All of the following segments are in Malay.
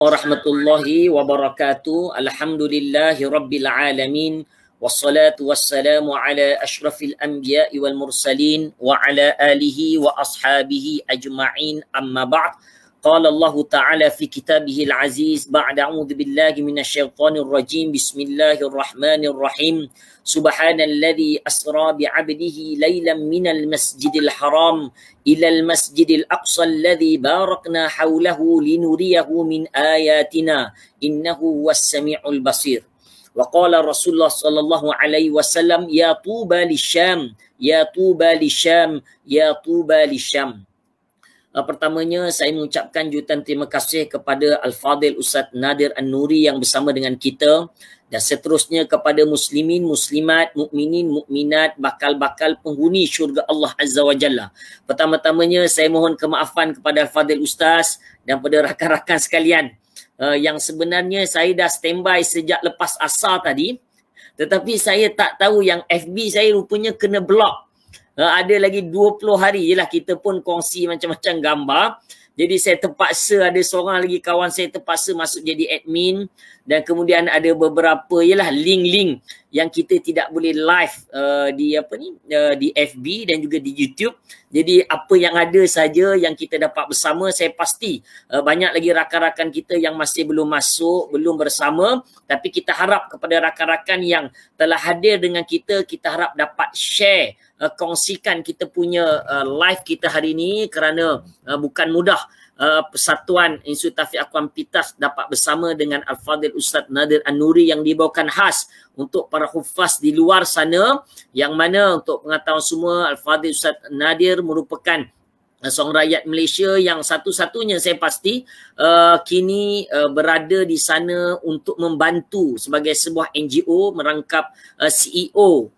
warahmatullahi wabarakatuh. Alhamdulillahi rabbil alamin. Wassalatu wassalamu ala ashrafil anbiya'i wal mursalin wa ala alihi wa ashabihi ajma'in, amma ba'd. Qala Allah Ta'ala fi kitabihil aziz ba'da a'udzu billahi minasyaitonir rajim. Bismillahirrahmanirrahim. Subhanalladzi asra bi'abdihi lailan minal masjidil haram ilal masjidil aqsa alladzi barakna hawlahu linuriyahu min ayatina innahu huwas samiul basir. Wa qala Rasulullah sallallahu alaihi wasallam, ya tuba lisyam, ya tuba lisyam, ya tuba lisyam. Pertamanya saya mengucapkan jutaan terima kasih kepada Al-Fadil Ustaz Nadir An-Nuri yang bersama dengan kita, dan seterusnya kepada muslimin, muslimat, mukminin, mukminat, bakal-bakal penghuni syurga Allah Azza wa Jalla. Pertama-tamanya saya mohon kemaafan kepada Al-Fadil Ustaz dan pada rakan-rakan sekalian yang sebenarnya saya dah standby sejak lepas asar tadi, tetapi saya tak tahu yang FB saya rupanya kena block. Ada lagi 20 hari je lah kita pun kongsi macam-macam gambar. Jadi saya terpaksa, ada seorang lagi kawan saya terpaksa masuk jadi admin, dan kemudian ada beberapa link-link yang kita tidak boleh live di FB dan juga di YouTube. Jadi apa yang ada saja yang kita dapat bersama, saya pasti banyak lagi rakan-rakan kita yang masih belum masuk, belum bersama, tapi kita harap kepada rakan-rakan yang telah hadir dengan kita, kita harap dapat share, kongsikan kita punya live kita hari ini, kerana bukan mudah Persatuan Institut Taufik Akwam Pitas dapat bersama dengan Al-Fadil Ustaz Nadir An-Nuri yang dibawakan khas untuk para hufaz di luar sana, yang mana untuk pengetahuan semua, Al-Fadil Ustaz Nadir merupakan seorang rakyat Malaysia yang satu-satunya saya pasti kini berada di sana untuk membantu sebagai sebuah NGO merangkap CEO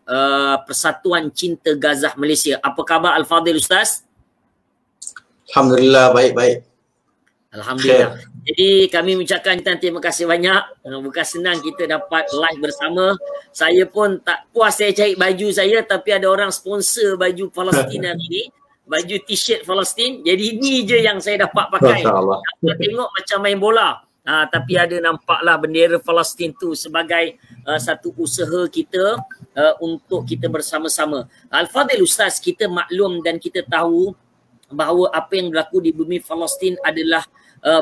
Persatuan Cinta Gazah Malaysia. Apa khabar Al-Fadil Ustaz? Alhamdulillah, baik-baik. Alhamdulillah. Jadi kami mengucapkan terima kasih banyak. Bukan senang kita dapat live bersama. Saya pun tak puas saya cari baju saya, tapi ada orang sponsor baju Palestin hari ini. Baju t-shirt Palestin. Jadi ini je yang saya dapat pakai. Dapat tengok macam main bola. Tapi ada nampaklah bendera Palestin tu sebagai satu usaha kita untuk kita bersama-sama. Al-Fadil Ustaz, kita maklum dan kita tahu bahawa apa yang berlaku di bumi Palestin adalah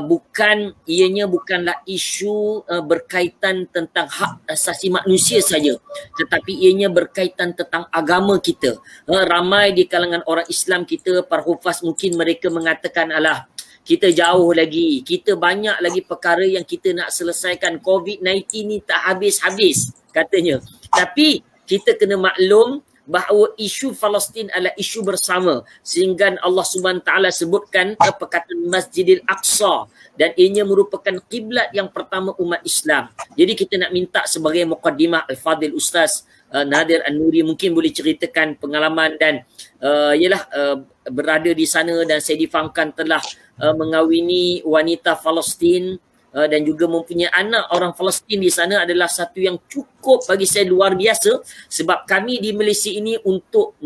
bukanlah isu berkaitan tentang hak asasi manusia saja, tetapi ianya berkaitan tentang agama kita. Ramai di kalangan orang Islam kita, para hufaz, mungkin mereka mengatakan, alah, kita jauh lagi, kita banyak lagi perkara yang kita nak selesaikan, COVID-19 ni tak habis-habis katanya. Tapi kita kena maklum bahawa isu Palestin adalah isu bersama, sehingga Allah Subhanahu Taala sebutkan perkataan Masjidil Aqsa, dan ianya merupakan kiblat yang pertama umat Islam. Jadi kita nak minta sebagai muqaddimah Al-Fadil Ustaz Nadir An-Nuri mungkin boleh ceritakan pengalaman dan berada di sana, dan saya difahamkan telah mengawini wanita Palestin dan juga mempunyai anak orang Palestin di sana adalah satu yang cukup bagi saya luar biasa, sebab kami di Malaysia ini untuk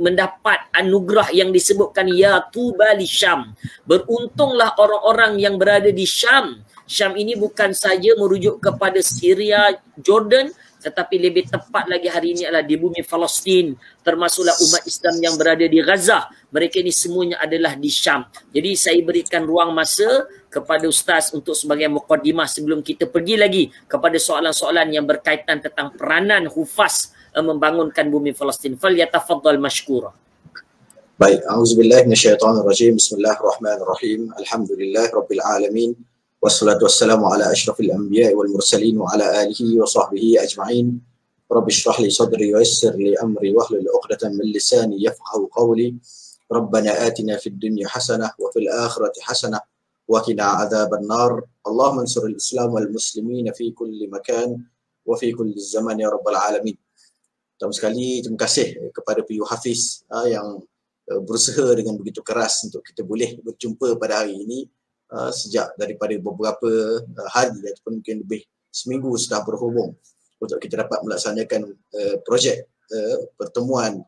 mendapat anugerah yang disebutkan ya tuba li Syam. Beruntunglah orang-orang yang berada di Syam. Syam ini bukan saja merujuk kepada Syria, Jordan, tetapi lebih tepat lagi hari ini adalah di bumi Palestin, termasuklah umat Islam yang berada di Gaza. Mereka ini semuanya adalah di Syam. Jadi saya berikan ruang masa kepada Ustaz untuk sebagai muqaddimah sebelum kita pergi lagi kepada soalan-soalan yang berkaitan tentang peranan hufaz membangunkan bumi Palestin. Falyatafaddal mashkura. Baik, auzubillahi minasyaitonirrajim. Bismillahirrahmanirrahim. Alhamdulillahirabbil alamin. Wassalatu wassalamu ala asyrafil anbiya'i wal mursalin wa ala alihi wa sahbihi ajma'in. Rabbi shrah li sadri wa yassir li amri wahlul 'uqdatam min lisani yafqahu qawli. Rabbana atina fid dunya hasanah wa fil akhirati hasanah wa qina adzaban nar. Allahumma ansuril Islam wal muslimin fi kulli makan wa fi kulli zaman ya rabbal alamin. Pertama sekali terima kasih kepada PU Hafiz yang berusaha dengan begitu keras untuk kita boleh berjumpa pada hari ini. Sejak daripada beberapa hari ataupun mungkin lebih seminggu sudah berhubung untuk kita dapat melaksanakan projek pertemuan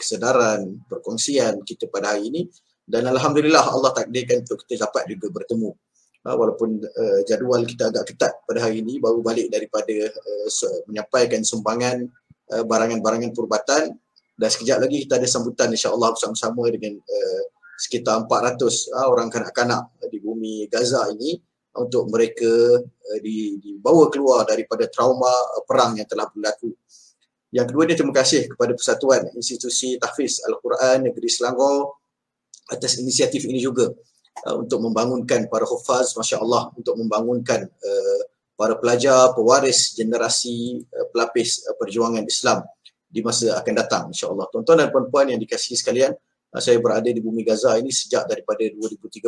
kesedaran, perkongsian kita pada hari ini Dan alhamdulillah Allah takdirkan untuk kita dapat juga bertemu. Walaupun jadual kita agak ketat pada hari ini, baru balik daripada menyampaikan sumbangan barangan-barangan perubatan, dan sekejap lagi kita ada sambutan insya-Allah bersama-sama dengan sekitar 400 orang kanak-kanak di bumi Gaza ini untuk mereka dibawa keluar daripada trauma perang yang telah berlaku. Yang kedua, terima kasih kepada Persatuan Institusi Tahfiz Al-Quran Negeri Selangor atas inisiatif ini juga untuk membangunkan para hufaz, masya-Allah, untuk membangunkan para pelajar, pewaris generasi pelapis perjuangan Islam di masa akan datang, insya-Allah. Tuan-tuan dan puan-puan yang dikasihi sekalian, saya berada di bumi Gaza ini sejak daripada 2013,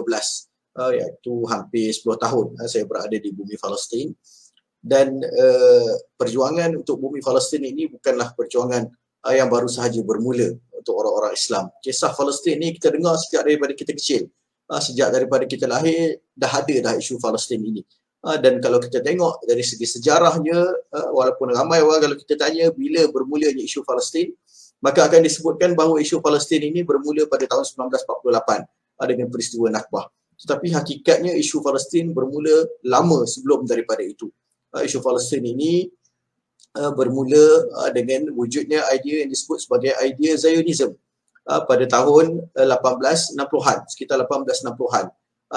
iaitu hampir 10 tahun saya berada di bumi Palestin. Dan perjuangan untuk bumi Palestin ini bukanlah perjuangan yang baru sahaja bermula untuk orang-orang Islam. Kisah Palestin ni kita dengar sejak daripada kita kecil. Sejak daripada kita lahir dah ada dah isu Palestin ini. Dan kalau kita tengok dari segi sejarahnya, walaupun ramai orang kalau kita tanya bila bermulanya isu Palestin, maka akan disebutkan bahawa isu Palestin ini bermula pada tahun 1948 dengan peristiwa Nakbah. Tetapi hakikatnya isu Palestin bermula lama sebelum daripada itu. Isu Palestin ini bermula dengan wujudnya idea yang disebut sebagai idea Zionism pada tahun 1860-an, sekitar 1860-an.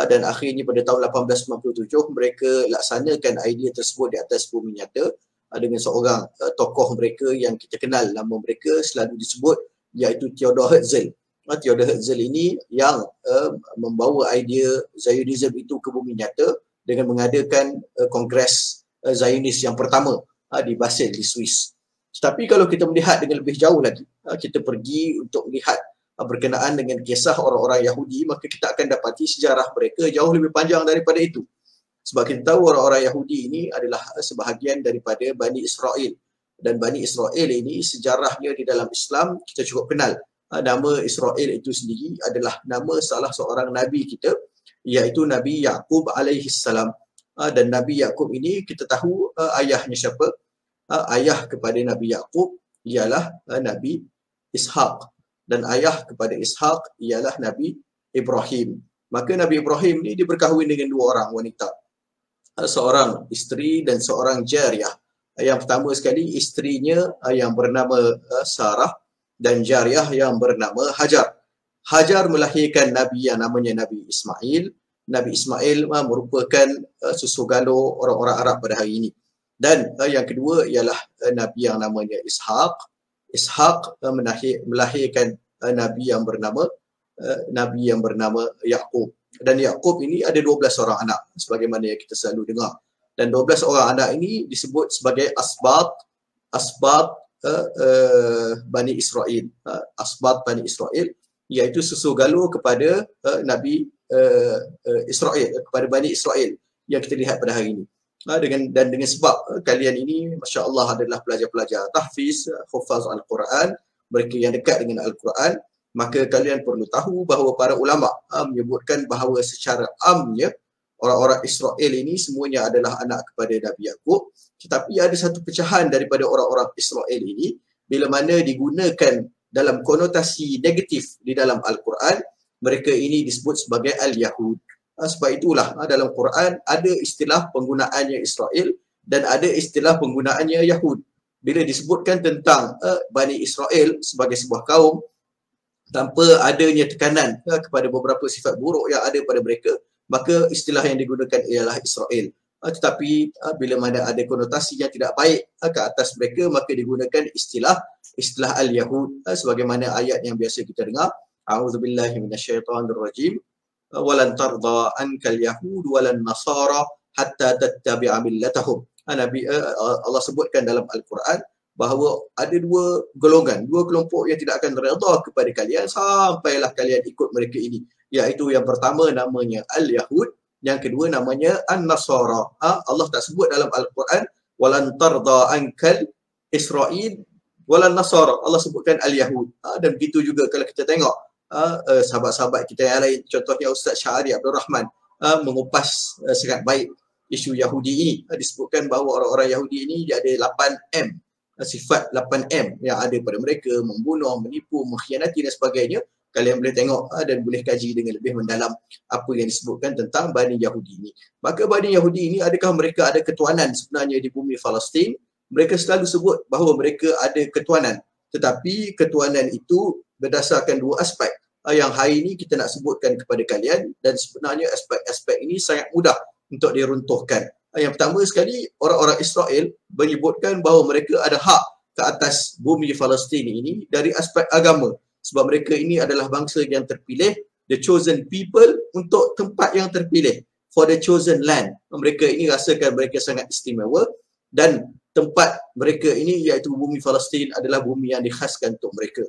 Dan akhirnya pada tahun 1897 mereka laksanakan idea tersebut di atas bumi nyata dengan seorang tokoh mereka yang kita kenal, nama mereka selalu disebut, iaitu Theodor Herzl. Theodor Herzl ini yang membawa idea Zionism itu ke bumi nyata dengan mengadakan kongres Zionis yang pertama di Basel di Swiss. Tetapi kalau kita melihat dengan lebih jauh lagi, kita pergi untuk melihat berkenaan dengan kisah orang-orang Yahudi, maka kita akan dapati sejarah mereka jauh lebih panjang daripada itu. Sebab kita tahu orang-orang Yahudi ini adalah sebahagian daripada Bani Israel. Dan Bani Israel ini sejarahnya di dalam Islam kita cukup kenal. Nama Israel itu sendiri adalah nama salah seorang Nabi kita, iaitu Nabi Yaqub alaihi salam. Dan Nabi Yaqub ini kita tahu ayahnya siapa? Ayah kepada Nabi Yaqub ialah Nabi Ishaq. Dan ayah kepada Ishaq ialah Nabi Ibrahim. Maka Nabi Ibrahim ni dia berkahwin dengan dua orang wanita. Seorang isteri dan seorang jariyah. Yang pertama sekali isterinya yang bernama Sarah dan jariyah yang bernama Hajar. Hajar melahirkan Nabi yang namanya Nabi Ismail. Nabi Ismail merupakan susu galuh orang-orang Arab pada hari ini. Dan yang kedua ialah Nabi yang namanya Ishaq. Ishaq melahirkan Nabi yang bernama Yaqub. Dan Yaqub ini ada 12 orang anak sebagaimana yang kita selalu dengar. Dan 12 orang anak ini disebut sebagai asbat Bani Israel. Asbat Bani Israel, iaitu susu galuh kepada Nabi Israel, kepada Bani Israel yang kita lihat pada hari ini. Dengan sebab kalian ini masya-Allah adalah pelajar-pelajar tahfiz, hufaz Al-Quran, mereka yang dekat dengan Al-Quran, maka kalian perlu tahu bahawa para ulama menyebutkan bahawa secara amnya orang-orang Israel ini semuanya adalah anak kepada Nabi Yaqub. Tetapi ada satu pecahan daripada orang-orang Israel ini bila mana digunakan dalam konotasi negatif di dalam Al-Quran, mereka ini disebut sebagai Al-Yahud. Sebab itulah dalam Quran ada istilah penggunaannya Israel dan ada istilah penggunaannya Yahud. Bila disebutkan tentang Bani Israel sebagai sebuah kaum tanpa adanya tekanan kepada beberapa sifat buruk yang ada pada mereka, maka istilah yang digunakan ialah Israel. Tetapi bila mana ada konotasi yang tidak baik ke atas mereka, maka digunakan istilah Al-Yahud, sebagaimana ayat yang biasa kita dengar, a'udzubillahi minasyaitonirrajim, walan tarda ankal yahud walan nasara hatta tattabi'a millatahum. Nabi Allah sebutkan dalam Al-Quran bahawa ada dua golongan, dua kelompok yang tidak akan redha kepada kalian sampailah kalian ikut mereka ini, iaitu yang pertama namanya Al-Yahud, yang kedua namanya An-Nasara. Allah tak sebut dalam Al-Quran walan tarda ankal Israel walan Nasara, Allah sebutkan Al-Yahud. Dan begitu juga kalau kita tengok sahabat-sahabat kita yang lain, contohnya Ustaz Syahari Abdul Rahman mengupas sangat baik isu Yahudi ini. Disebutkan bahawa orang-orang Yahudi ini dia ada 8M, sifat 8M yang ada pada mereka: membunuh, menipu, mengkhianati dan sebagainya. kalian boleh tengok dan boleh kaji dengan lebih mendalam apa yang disebutkan tentang Bani Yahudi ini. Maka Bani Yahudi ini, adakah mereka ada ketuanan sebenarnya di bumi Palestin? Mereka selalu sebut bahawa mereka ada ketuanan, tetapi ketuanan itu berdasarkan dua aspek yang hari ini kita nak sebutkan kepada kalian, dan sebenarnya aspek-aspek ini sangat mudah untuk diruntuhkan. Yang pertama sekali, orang-orang Israel menyebutkan bahawa mereka ada hak ke atas bumi Palestin ini dari aspek agama, sebab mereka ini adalah bangsa yang terpilih, the chosen people, untuk tempat yang terpilih, for the chosen land. Mereka ini rasakan mereka sangat istimewa, dan tempat mereka ini iaitu bumi Palestin adalah bumi yang dikhaskan untuk mereka.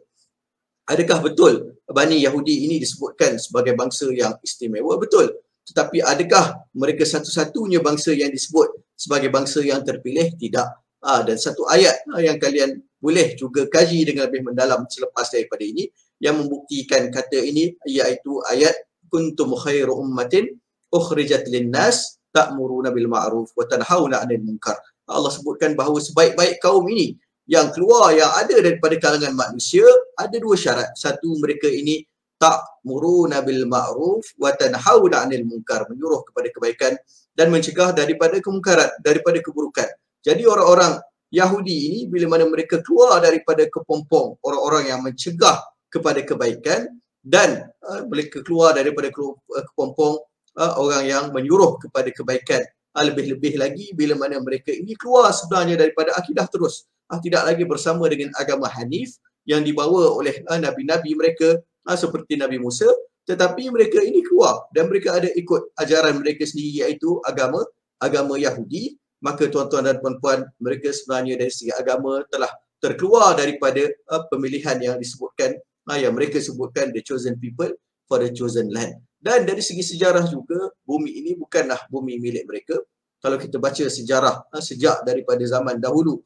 Adakah betul Bani Yahudi ini disebutkan sebagai bangsa yang istimewa? Betul. Tetapi adakah mereka satu-satunya bangsa yang disebut sebagai bangsa yang terpilih? Tidak. Dan satu ayat yang kalian boleh juga kaji dengan lebih mendalam selepas daripada ini yang membuktikan kata ini, iaitu ayat kuntum khairu ummatin ukhrijat linnas ta'muruna bil ma'ruf wa tanhauna 'anil munkar. Allah sebutkan bahawa sebaik-baik kaum ini yang keluar, yang ada daripada kalangan manusia, ada dua syarat. Satu, mereka ini ta'muruna bil ma'ruf wa tanhauna 'anil munkar, menyuruh kepada kebaikan dan mencegah daripada kemungkaran, daripada keburukan. Jadi orang-orang Yahudi ini bila mana mereka keluar daripada kepompong orang-orang yang mencegah kepada kebaikan, dan mereka keluar daripada kepompong orang yang menyuruh kepada kebaikan. Lebih-lebih lagi bila mana mereka ini keluar sebenarnya daripada akidah terus, tidak lagi bersama dengan agama Hanif yang dibawa oleh nabi-nabi mereka seperti Nabi Musa, tetapi mereka ini keluar dan mereka ada ikut ajaran mereka sendiri, iaitu agama Yahudi. Maka tuan-tuan dan puan-puan, mereka sebenarnya dari segi agama telah terkeluar daripada pemilihan yang disebutkan, yang mereka sebutkan the chosen people for the chosen land. Dan dari segi sejarah juga, bumi ini bukanlah bumi milik mereka. Kalau kita baca sejarah sejak daripada zaman dahulu,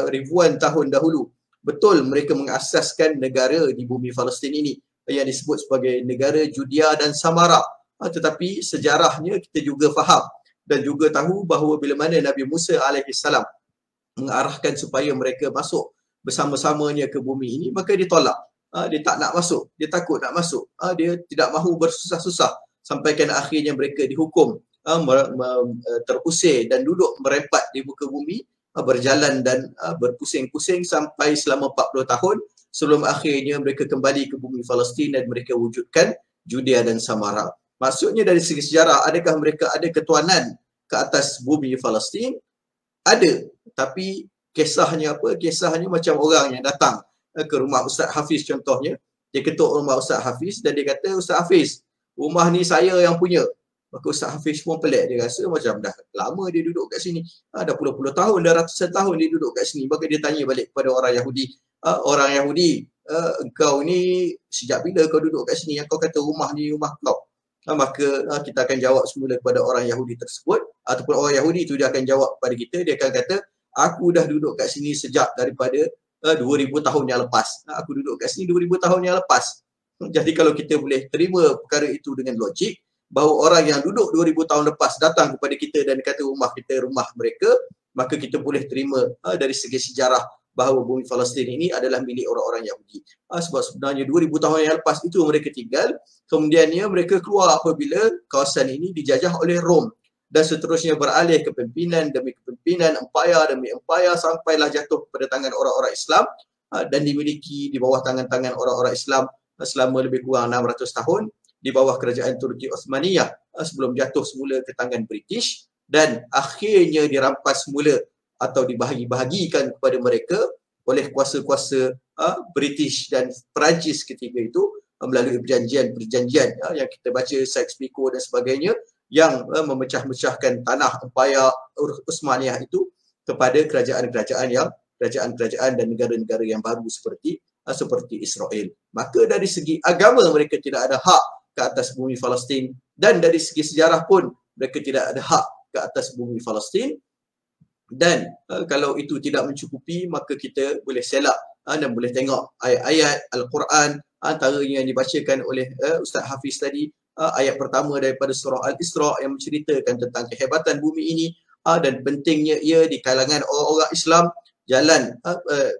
ribuan tahun dahulu, betul mereka mengasaskan negara di bumi Palestin ini yang disebut sebagai negara Judea dan Samara. Tetapi sejarahnya kita juga faham dan juga tahu bahawa bila mana Nabi Musa alaihissalam mengarahkan supaya mereka masuk bersama-samanya ke bumi ini, maka dia tolak. Dia tak nak masuk, dia takut nak masuk, dia tidak mahu bersusah-susah, sampaikan akhirnya mereka dihukum terusir dan duduk merempat di muka bumi, berjalan dan berpusing-pusing sampai selama 40 tahun sebelum akhirnya mereka kembali ke bumi Palestin dan mereka wujudkan Judea dan Samara. Maksudnya dari segi sejarah, adakah mereka ada ketuanan ke atas bumi Palestin? Ada. Tapi kisahnya apa? Kisahnya macam orang yang datang ke rumah Ustaz Hafiz contohnya. Dia ketuk rumah Ustaz Hafiz dan dia kata, Ustaz Hafiz, rumah ni saya yang punya. Maka Ustaz Hafiz pun pelik. Dia rasa macam dah lama dia duduk kat sini. Dah puluh-puluh tahun, dah ratusan tahun dia duduk kat sini. Maka dia tanya balik kepada orang Yahudi. Orang Yahudi, engkau ni sejak bila kau duduk kat sini yang kau kata rumah ni rumah kau? Maka kita akan jawab semula kepada orang Yahudi tersebut, ataupun orang Yahudi itu dia akan jawab kepada kita. Dia akan kata, aku dah duduk kat sini sejak daripada 2000 tahun yang lepas. Aku duduk kat sini 2000 tahun yang lepas. Jadi kalau kita boleh terima perkara itu dengan logik, bahawa orang yang duduk 2000 tahun lepas datang kepada kita dan kata rumah kita rumah mereka, maka kita boleh terima dari segi sejarah bahawa bumi Palestin ini adalah milik orang-orang Yahudi. Sebab sebenarnya 2000 tahun yang lepas itu mereka tinggal, kemudiannya mereka keluar apabila kawasan ini dijajah oleh Rom, dan seterusnya beralih kepimpinan demi kepimpinan, empayar demi empayar, sampailah jatuh kepada tangan orang-orang Islam dan dimiliki di bawah tangan-tangan orang-orang Islam selama lebih kurang 600 tahun di bawah kerajaan Turki Osmaniyah sebelum jatuh semula ke tangan British dan akhirnya dirampas semula atau dibahagi-bahagikan kepada mereka oleh kuasa-kuasa British dan Perancis ketika itu melalui perjanjian yang kita baca, Sykes-Picot dan sebagainya, yang memecah-mecahkan tanah empayar Uthmaniyah itu kepada kerajaan-kerajaan dan negara-negara yang baru seperti Israel. Maka dari segi agama mereka tidak ada hak ke atas bumi Palestin, dan dari segi sejarah pun mereka tidak ada hak ke atas bumi Palestin. Dan kalau itu tidak mencukupi, maka kita boleh selak dan boleh tengok ayat-ayat Al-Quran antaranya yang dibacakan oleh Ustaz Hafiz tadi. Ayat pertama daripada surah Al-Isra yang menceritakan tentang kehebatan bumi ini dan pentingnya ia di kalangan orang-orang Islam jalan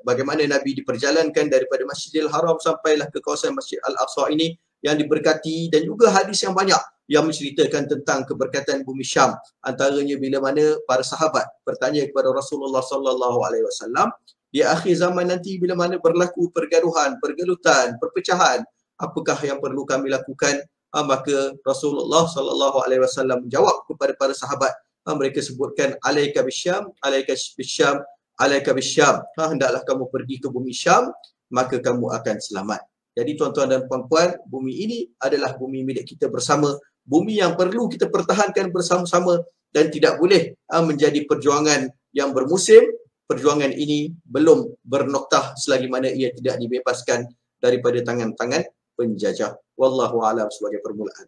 bagaimana Nabi diperjalankan daripada Masjidil Haram sampailah ke kawasan Masjid Al-Aqsa ini yang diberkati, dan juga hadis yang banyak yang menceritakan tentang keberkatan bumi Syam. Antaranya bila mana para sahabat bertanya kepada Rasulullah sallallahu alaihi wasallam di akhir zaman nanti bila mana berlaku pergaduhan, pergelutan, perpecahan, apakah yang perlu kami lakukan? Maka Rasulullah sallallahu alaihi wasallam menjawab kepada para sahabat, mereka sebutkan alaika bisyam, alaika bisyam, alaika bisyam. Hendaklah kamu pergi ke bumi Syam, maka kamu akan selamat. Jadi tuan-tuan dan puan-puan, bumi ini adalah bumi milik kita bersama, bumi yang perlu kita pertahankan bersama-sama dan tidak boleh menjadi perjuangan yang bermusim. Perjuangan ini belum bernoktah selagi mana ia tidak dibebaskan daripada tangan-tangan penjajah. Wallahu a'lam sebagai permulaan.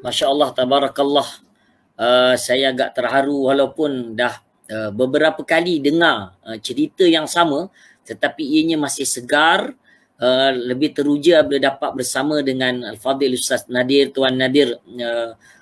Masya Allah, tabarakallah. Saya agak terharu walaupun dah beberapa kali dengar cerita yang sama, tetapi ianya masih segar. Lebih teruja bila dapat bersama dengan Al-Fadhil Ustaz Nadir, Tuan Nadir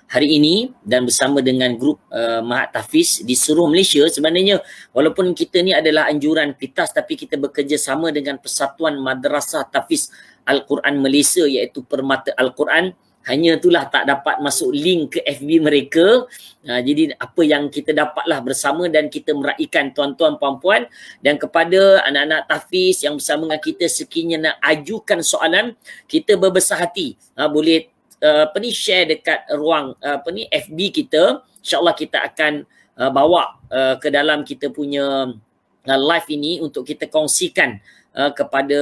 hari ini, dan bersama dengan grup Mahat Tahfiz di seluruh Malaysia. Sebenarnya walaupun kita ni adalah anjuran PITAS, tapi kita bekerjasama dengan Persatuan Madrasah Tahfiz Al-Quran Malaysia, iaitu Permata Al-Quran. Hanya itulah tak dapat masuk link ke FB mereka. Jadi apa yang kita dapatlah bersama, dan kita meraihkan tuan-tuan puan-puan, dan kepada anak-anak tahfiz yang bersama dengan kita sekiranya nak ajukan soalan, kita berbesar hati boleh share dekat ruang FB kita. InsyaAllah kita akan bawa ke dalam kita punya live ini untuk kita kongsikan kepada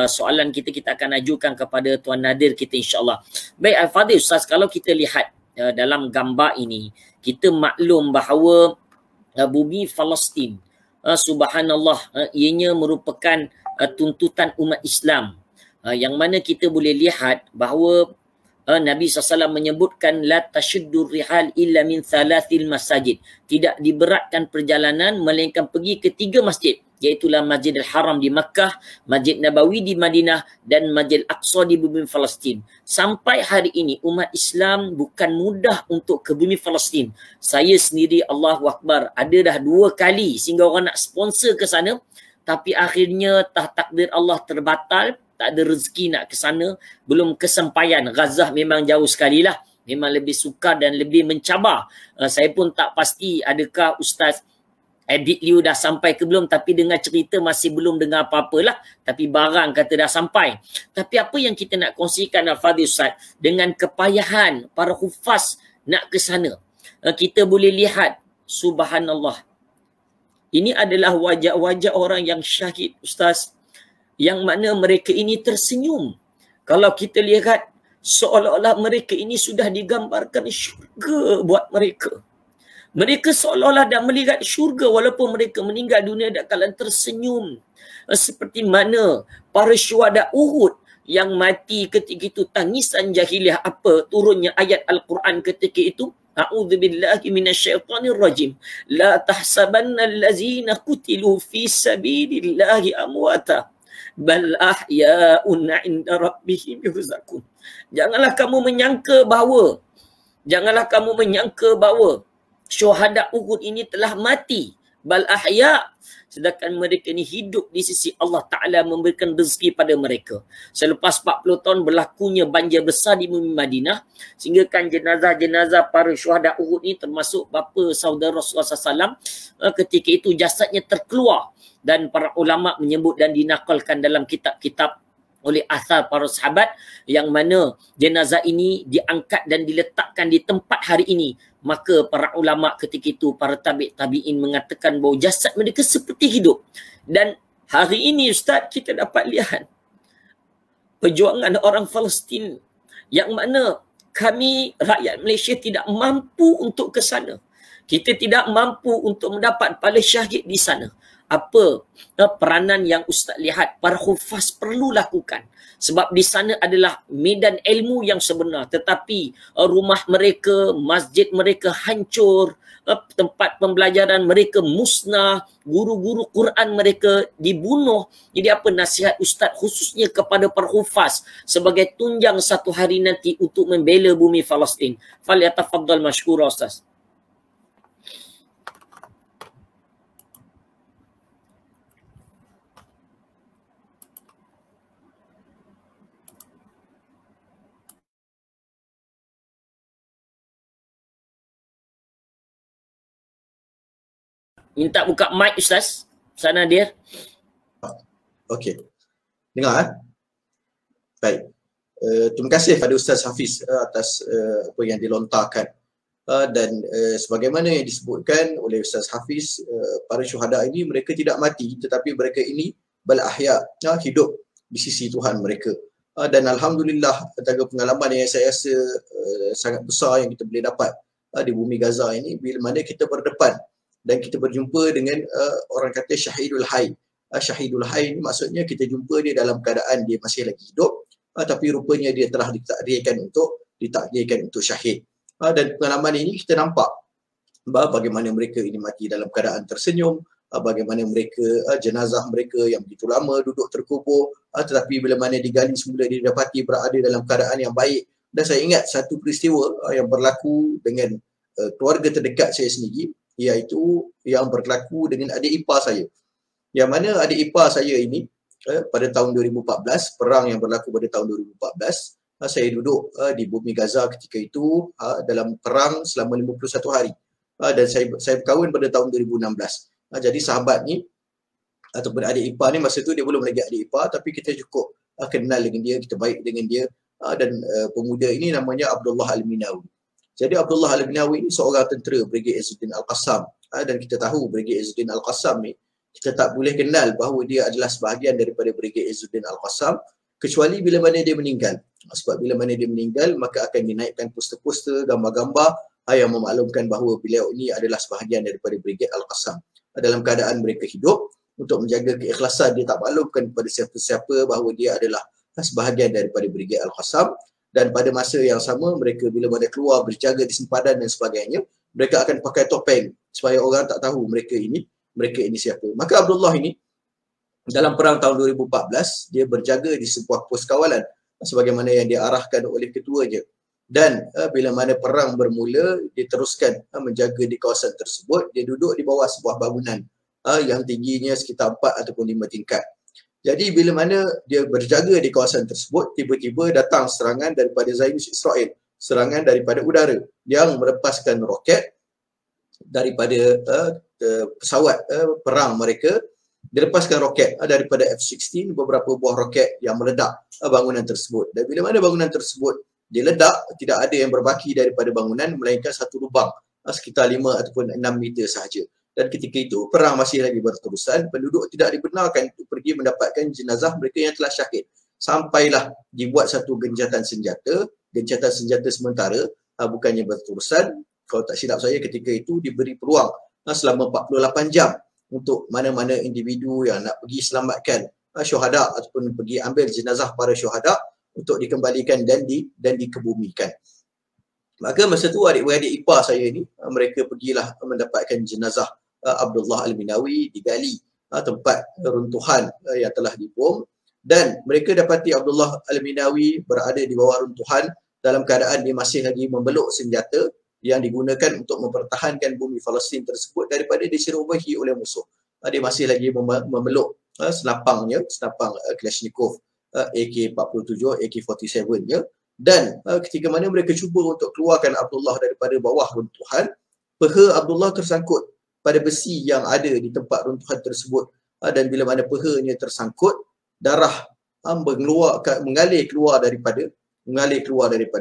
soalan kita akan ajukan kepada Tuan Nadir kita, insyaAllah. Baik Al-Fadhil Ustaz, kalau kita lihat dalam gambar ini, kita maklum bahawa bumi Palestin, subhanallah, ianya merupakan tuntutan umat Islam, yang mana kita boleh lihat bahawa Nabi SAW menyebutkan la tashuddur rihal illa min thalathil masajid, tidak diberatkan perjalanan melainkan pergi ke 3 masjid, iaitulah Masjidil Haram di Makkah, Masjid Nabawi di Madinah, dan Masjid Aqsa di bumi Palestin. Sampai hari ini umat Islam bukan mudah untuk ke bumi Palestin. Saya sendiri, Allahu Akbar, ada dah 2 kali sehingga orang nak sponsor ke sana, tapi akhirnya takdir Allah terbatal, tak ada rezeki nak ke sana, belum kesampaian. Gaza memang jauh sekali lah, memang lebih sukar dan lebih mencabar. Saya pun tak pasti adakah Ustaz Abid Liu dah sampai ke belum, tapi dengar cerita masih belum dengar apa-apa lah, tapi barang kata dah sampai. Tapi apa yang kita nak kongsikan Al-Fadhil Ustaz, dengan kepayahan para hufaz nak ke sana, kita boleh lihat subhanallah, ini adalah wajah-wajah orang yang syahid Ustaz, yang mana mereka ini tersenyum. Kalau kita lihat, seolah-olah mereka ini sudah digambarkan syurga buat mereka. Mereka seolah-olah dah melihat syurga walaupun mereka meninggal dunia dalam keadaan tersenyum. Seperti mana para syuhada Uhud yang mati ketika itu, tangisan jahiliah apa turunnya ayat Al-Quran ketika itu, a'udzubillahi minasyaitonir rajim, la tahsabanna allazina qutilu fi sabilillahi amwata bal ahya'un 'inda rabbihim yurzaqun. Janganlah kamu menyangka bahawa syuhada Uhud ini telah mati, bal ahya, sedangkan mereka ni hidup di sisi Allah Ta'ala, memberikan rezeki pada mereka. Selepas 40 tahun berlakunya banjir besar di bumi Madinah, sehingga kan jenazah-jenazah para syuhada Uhud ni, termasuk bapa saudara Rasulullah SAW, ketika itu jasadnya terkeluar, dan para ulama menyebut dan dinakalkan dalam kitab-kitab oleh asal para sahabat, yang mana jenazah ini diangkat dan diletakkan di tempat hari ini. Maka para ulama ketika itu, para tabi'in mengatakan bahawa jasad mereka seperti hidup. Dan hari ini Ustaz, kita dapat lihat perjuangan orang Palestin, yang mana kami rakyat Malaysia tidak mampu untuk ke sana. Kita tidak mampu untuk mendapat pahala syahid di sana. Apa peranan yang Ustaz lihat para hufaz perlu lakukan? Sebab di sana adalah medan ilmu yang sebenar, tetapi rumah mereka, masjid mereka hancur, tempat pembelajaran mereka musnah, guru-guru Quran mereka dibunuh. Jadi apa nasihat Ustaz khususnya kepada para hufaz sebagai tunjang satu hari nanti untuk membela bumi Palestin? Falyatafaddal mashkura Ustaz. Minta buka mic Ustaz. Ustaz Nadir. Okey. Dengar. Baik. Terima kasih kepada Ustaz Hafiz atas apa yang dilontarkan. Dan sebagaimana yang disebutkan oleh Ustaz Hafiz, para syuhada ini mereka tidak mati tetapi mereka ini bal ahya, hidup di sisi Tuhan mereka. Dan alhamdulillah antara pengalaman yang saya rasa sangat besar yang kita boleh dapat di bumi Gaza ini, bila mana kita berdepan dan kita berjumpa dengan orang kata syahidul hayy. Syahidul hayy ni maksudnya kita jumpa dia dalam keadaan dia masih lagi hidup, tapi rupanya dia telah ditakdirkan untuk syahid. Dan pengalaman ini kita nampak bagaimana mereka ini mati dalam keadaan tersenyum, bagaimana mereka jenazah mereka yang begitu lama duduk terkubur, tetapi bila mana digali semula dia dapati berada dalam keadaan yang baik. Dan saya ingat satu peristiwa yang berlaku dengan keluarga terdekat saya sendiri, iaitu yang berlaku dengan adik ipar saya. Yang mana adik ipar saya ini pada tahun 2014, perang yang berlaku pada tahun 2014, saya duduk di bumi Gaza ketika itu dalam perang selama 51 hari. Dan saya berkahwin pada tahun 2016. Jadi sahabat ni ataupun adik ipar ni, masa tu dia belum lagi adik ipar, tapi kita cukup kenal dengan dia, kita baik dengan dia. Dan pemuda ini namanya Abdullah Al-Minawi. Jadi Abdullah Al-Minawi ni seorang tentera Brigade Izzuddin Al-Qassam. Dan kita tahu Brigade Izzuddin Al-Qassam ni, kita tak boleh kenal bahawa dia adalah sebahagian daripada Brigade Izzuddin Al-Qassam kecuali bila mana dia meninggal. Sebab bila mana dia meninggal, maka akan dinaikkan poster-poster, gambar-gambar yang memaklumkan bahawa beliau ini adalah sebahagian daripada Brigade Al-Qassam. Dalam keadaan mereka hidup, untuk menjaga keikhlasan, dia tak maklumkan kepada siapa-siapa bahawa dia adalah sebahagian daripada Brigade Al-Qassam. Dan pada masa yang sama, mereka bila mana keluar berjaga di sempadan dan sebagainya, mereka akan pakai topeng supaya orang tak tahu mereka ini siapa. Maka Abdullah ini dalam perang tahun 2014 dia berjaga di sebuah pos kawalan sebagaimana yang diarahkan oleh ketuanya. Dan bila mana perang bermula, dia teruskan menjaga di kawasan tersebut. Dia duduk di bawah sebuah bangunan yang tingginya sekitar 4 ataupun 5 tingkat. Jadi bila mana dia berjaga di kawasan tersebut, tiba-tiba datang serangan daripada Zionist Israel, serangan daripada udara yang melepaskan roket daripada pesawat perang mereka. Dilepaskan roket daripada F-16, beberapa buah roket yang meledak bangunan tersebut. Dan bila mana bangunan tersebut diledak, tidak ada yang berbaki daripada bangunan melainkan satu lubang sekitar 5 ataupun 6 meter sahaja. Dan ketika itu perang masih lagi berterusan, penduduk tidak dibenarkan untuk pergi mendapatkan jenazah mereka yang telah syahid. Sampailah dibuat satu gencatan senjata sementara, bukannya berterusan. Kalau tak silap saya ketika itu diberi peluang selama 48 jam untuk mana-mana individu yang nak pergi selamatkan syuhada ataupun pergi ambil jenazah para syuhada untuk dikembalikan dan dikebumikan. Maka masa tu adik-beradik ipar saya ni, mereka pergilah mendapatkan jenazah Abdullah Al-Minawi, digali tempat runtuhan yang telah dibom, dan mereka dapati Abdullah Al-Minawi berada di bawah runtuhan dalam keadaan dia masih lagi membeluk senjata yang digunakan untuk mempertahankan bumi Palestin tersebut daripada dicerobohi oleh musuh. Dia masih lagi memeluk senapang Kalashnikov AK-47, AK-47-nya. Dan ketika mana mereka cuba untuk keluarkan Abdullah daripada bawah runtuhan, peha Abdullah tersangkut pada besi yang ada di tempat runtuhan tersebut. Dan bila mana pehanya tersangkut, darah mengalir keluar daripada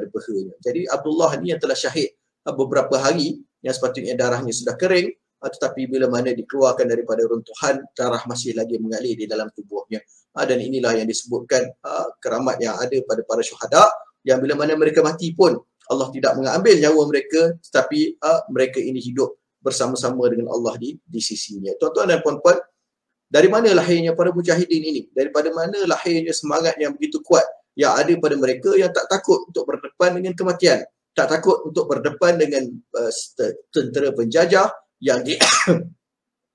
pehanya. Jadi Abdullah ni yang telah syahid beberapa hari, yang sepatutnya darahnya sudah kering, tetapi bila mana dikeluarkan daripada runtuhan, darah masih lagi mengalir di dalam tubuhnya. Dan inilah yang disebutkan keramat yang ada pada para syuhada, yang bila mana mereka mati pun Allah tidak mengambil nyawa mereka, tetapi mereka ini hidup bersama-sama dengan Allah di sisinya. Tuan-tuan dan puan-puan, dari mana lahirnya para mujahidin ini? Daripada mana lahirnya semangat yang begitu kuat yang ada pada mereka, yang tak takut untuk berdepan dengan kematian, tak takut untuk berdepan dengan tentera penjajah yang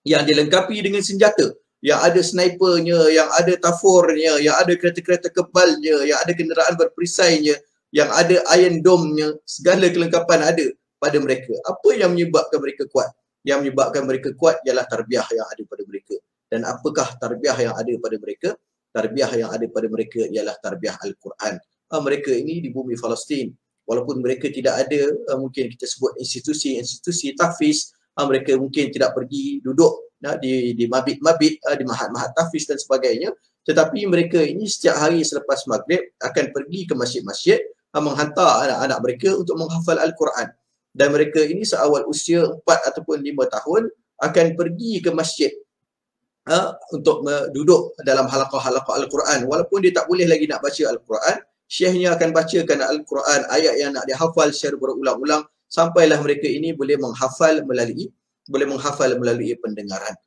dilengkapi dengan senjata, yang ada snipernya, yang ada tafornya, yang ada kereta-kereta kebalnya, yang ada kenderaan berperisainya, yang ada Iron Dome-nya, segala kelengkapan ada pada mereka. Apa yang menyebabkan mereka kuat? Yang menyebabkan mereka kuat ialah tarbiyah yang ada pada mereka. Dan apakah tarbiyah yang ada pada mereka? Tarbiyah yang ada pada mereka ialah tarbiyah Al-Quran. Mereka ini di bumi Palestin, walaupun mereka tidak ada mungkin kita sebut institusi tahfiz Mereka mungkin tidak pergi duduk di mabit-mabit, di mahat-mahat tahfiz dan sebagainya, tetapi mereka ini setiap hari selepas maghrib akan pergi ke masjid-masjid menghantar anak-anak mereka untuk menghafal Al-Quran. Dan mereka ini seawal usia 4 ataupun 5 tahun akan pergi ke masjid untuk duduk dalam halaqah-halaqah Al-Quran. Walaupun dia tak boleh lagi nak baca Al-Quran, syekhnya akan bacakan Al-Quran, ayat yang nak dihafal secara berulang-ulang sampailah mereka ini boleh menghafal melalui pendengaran.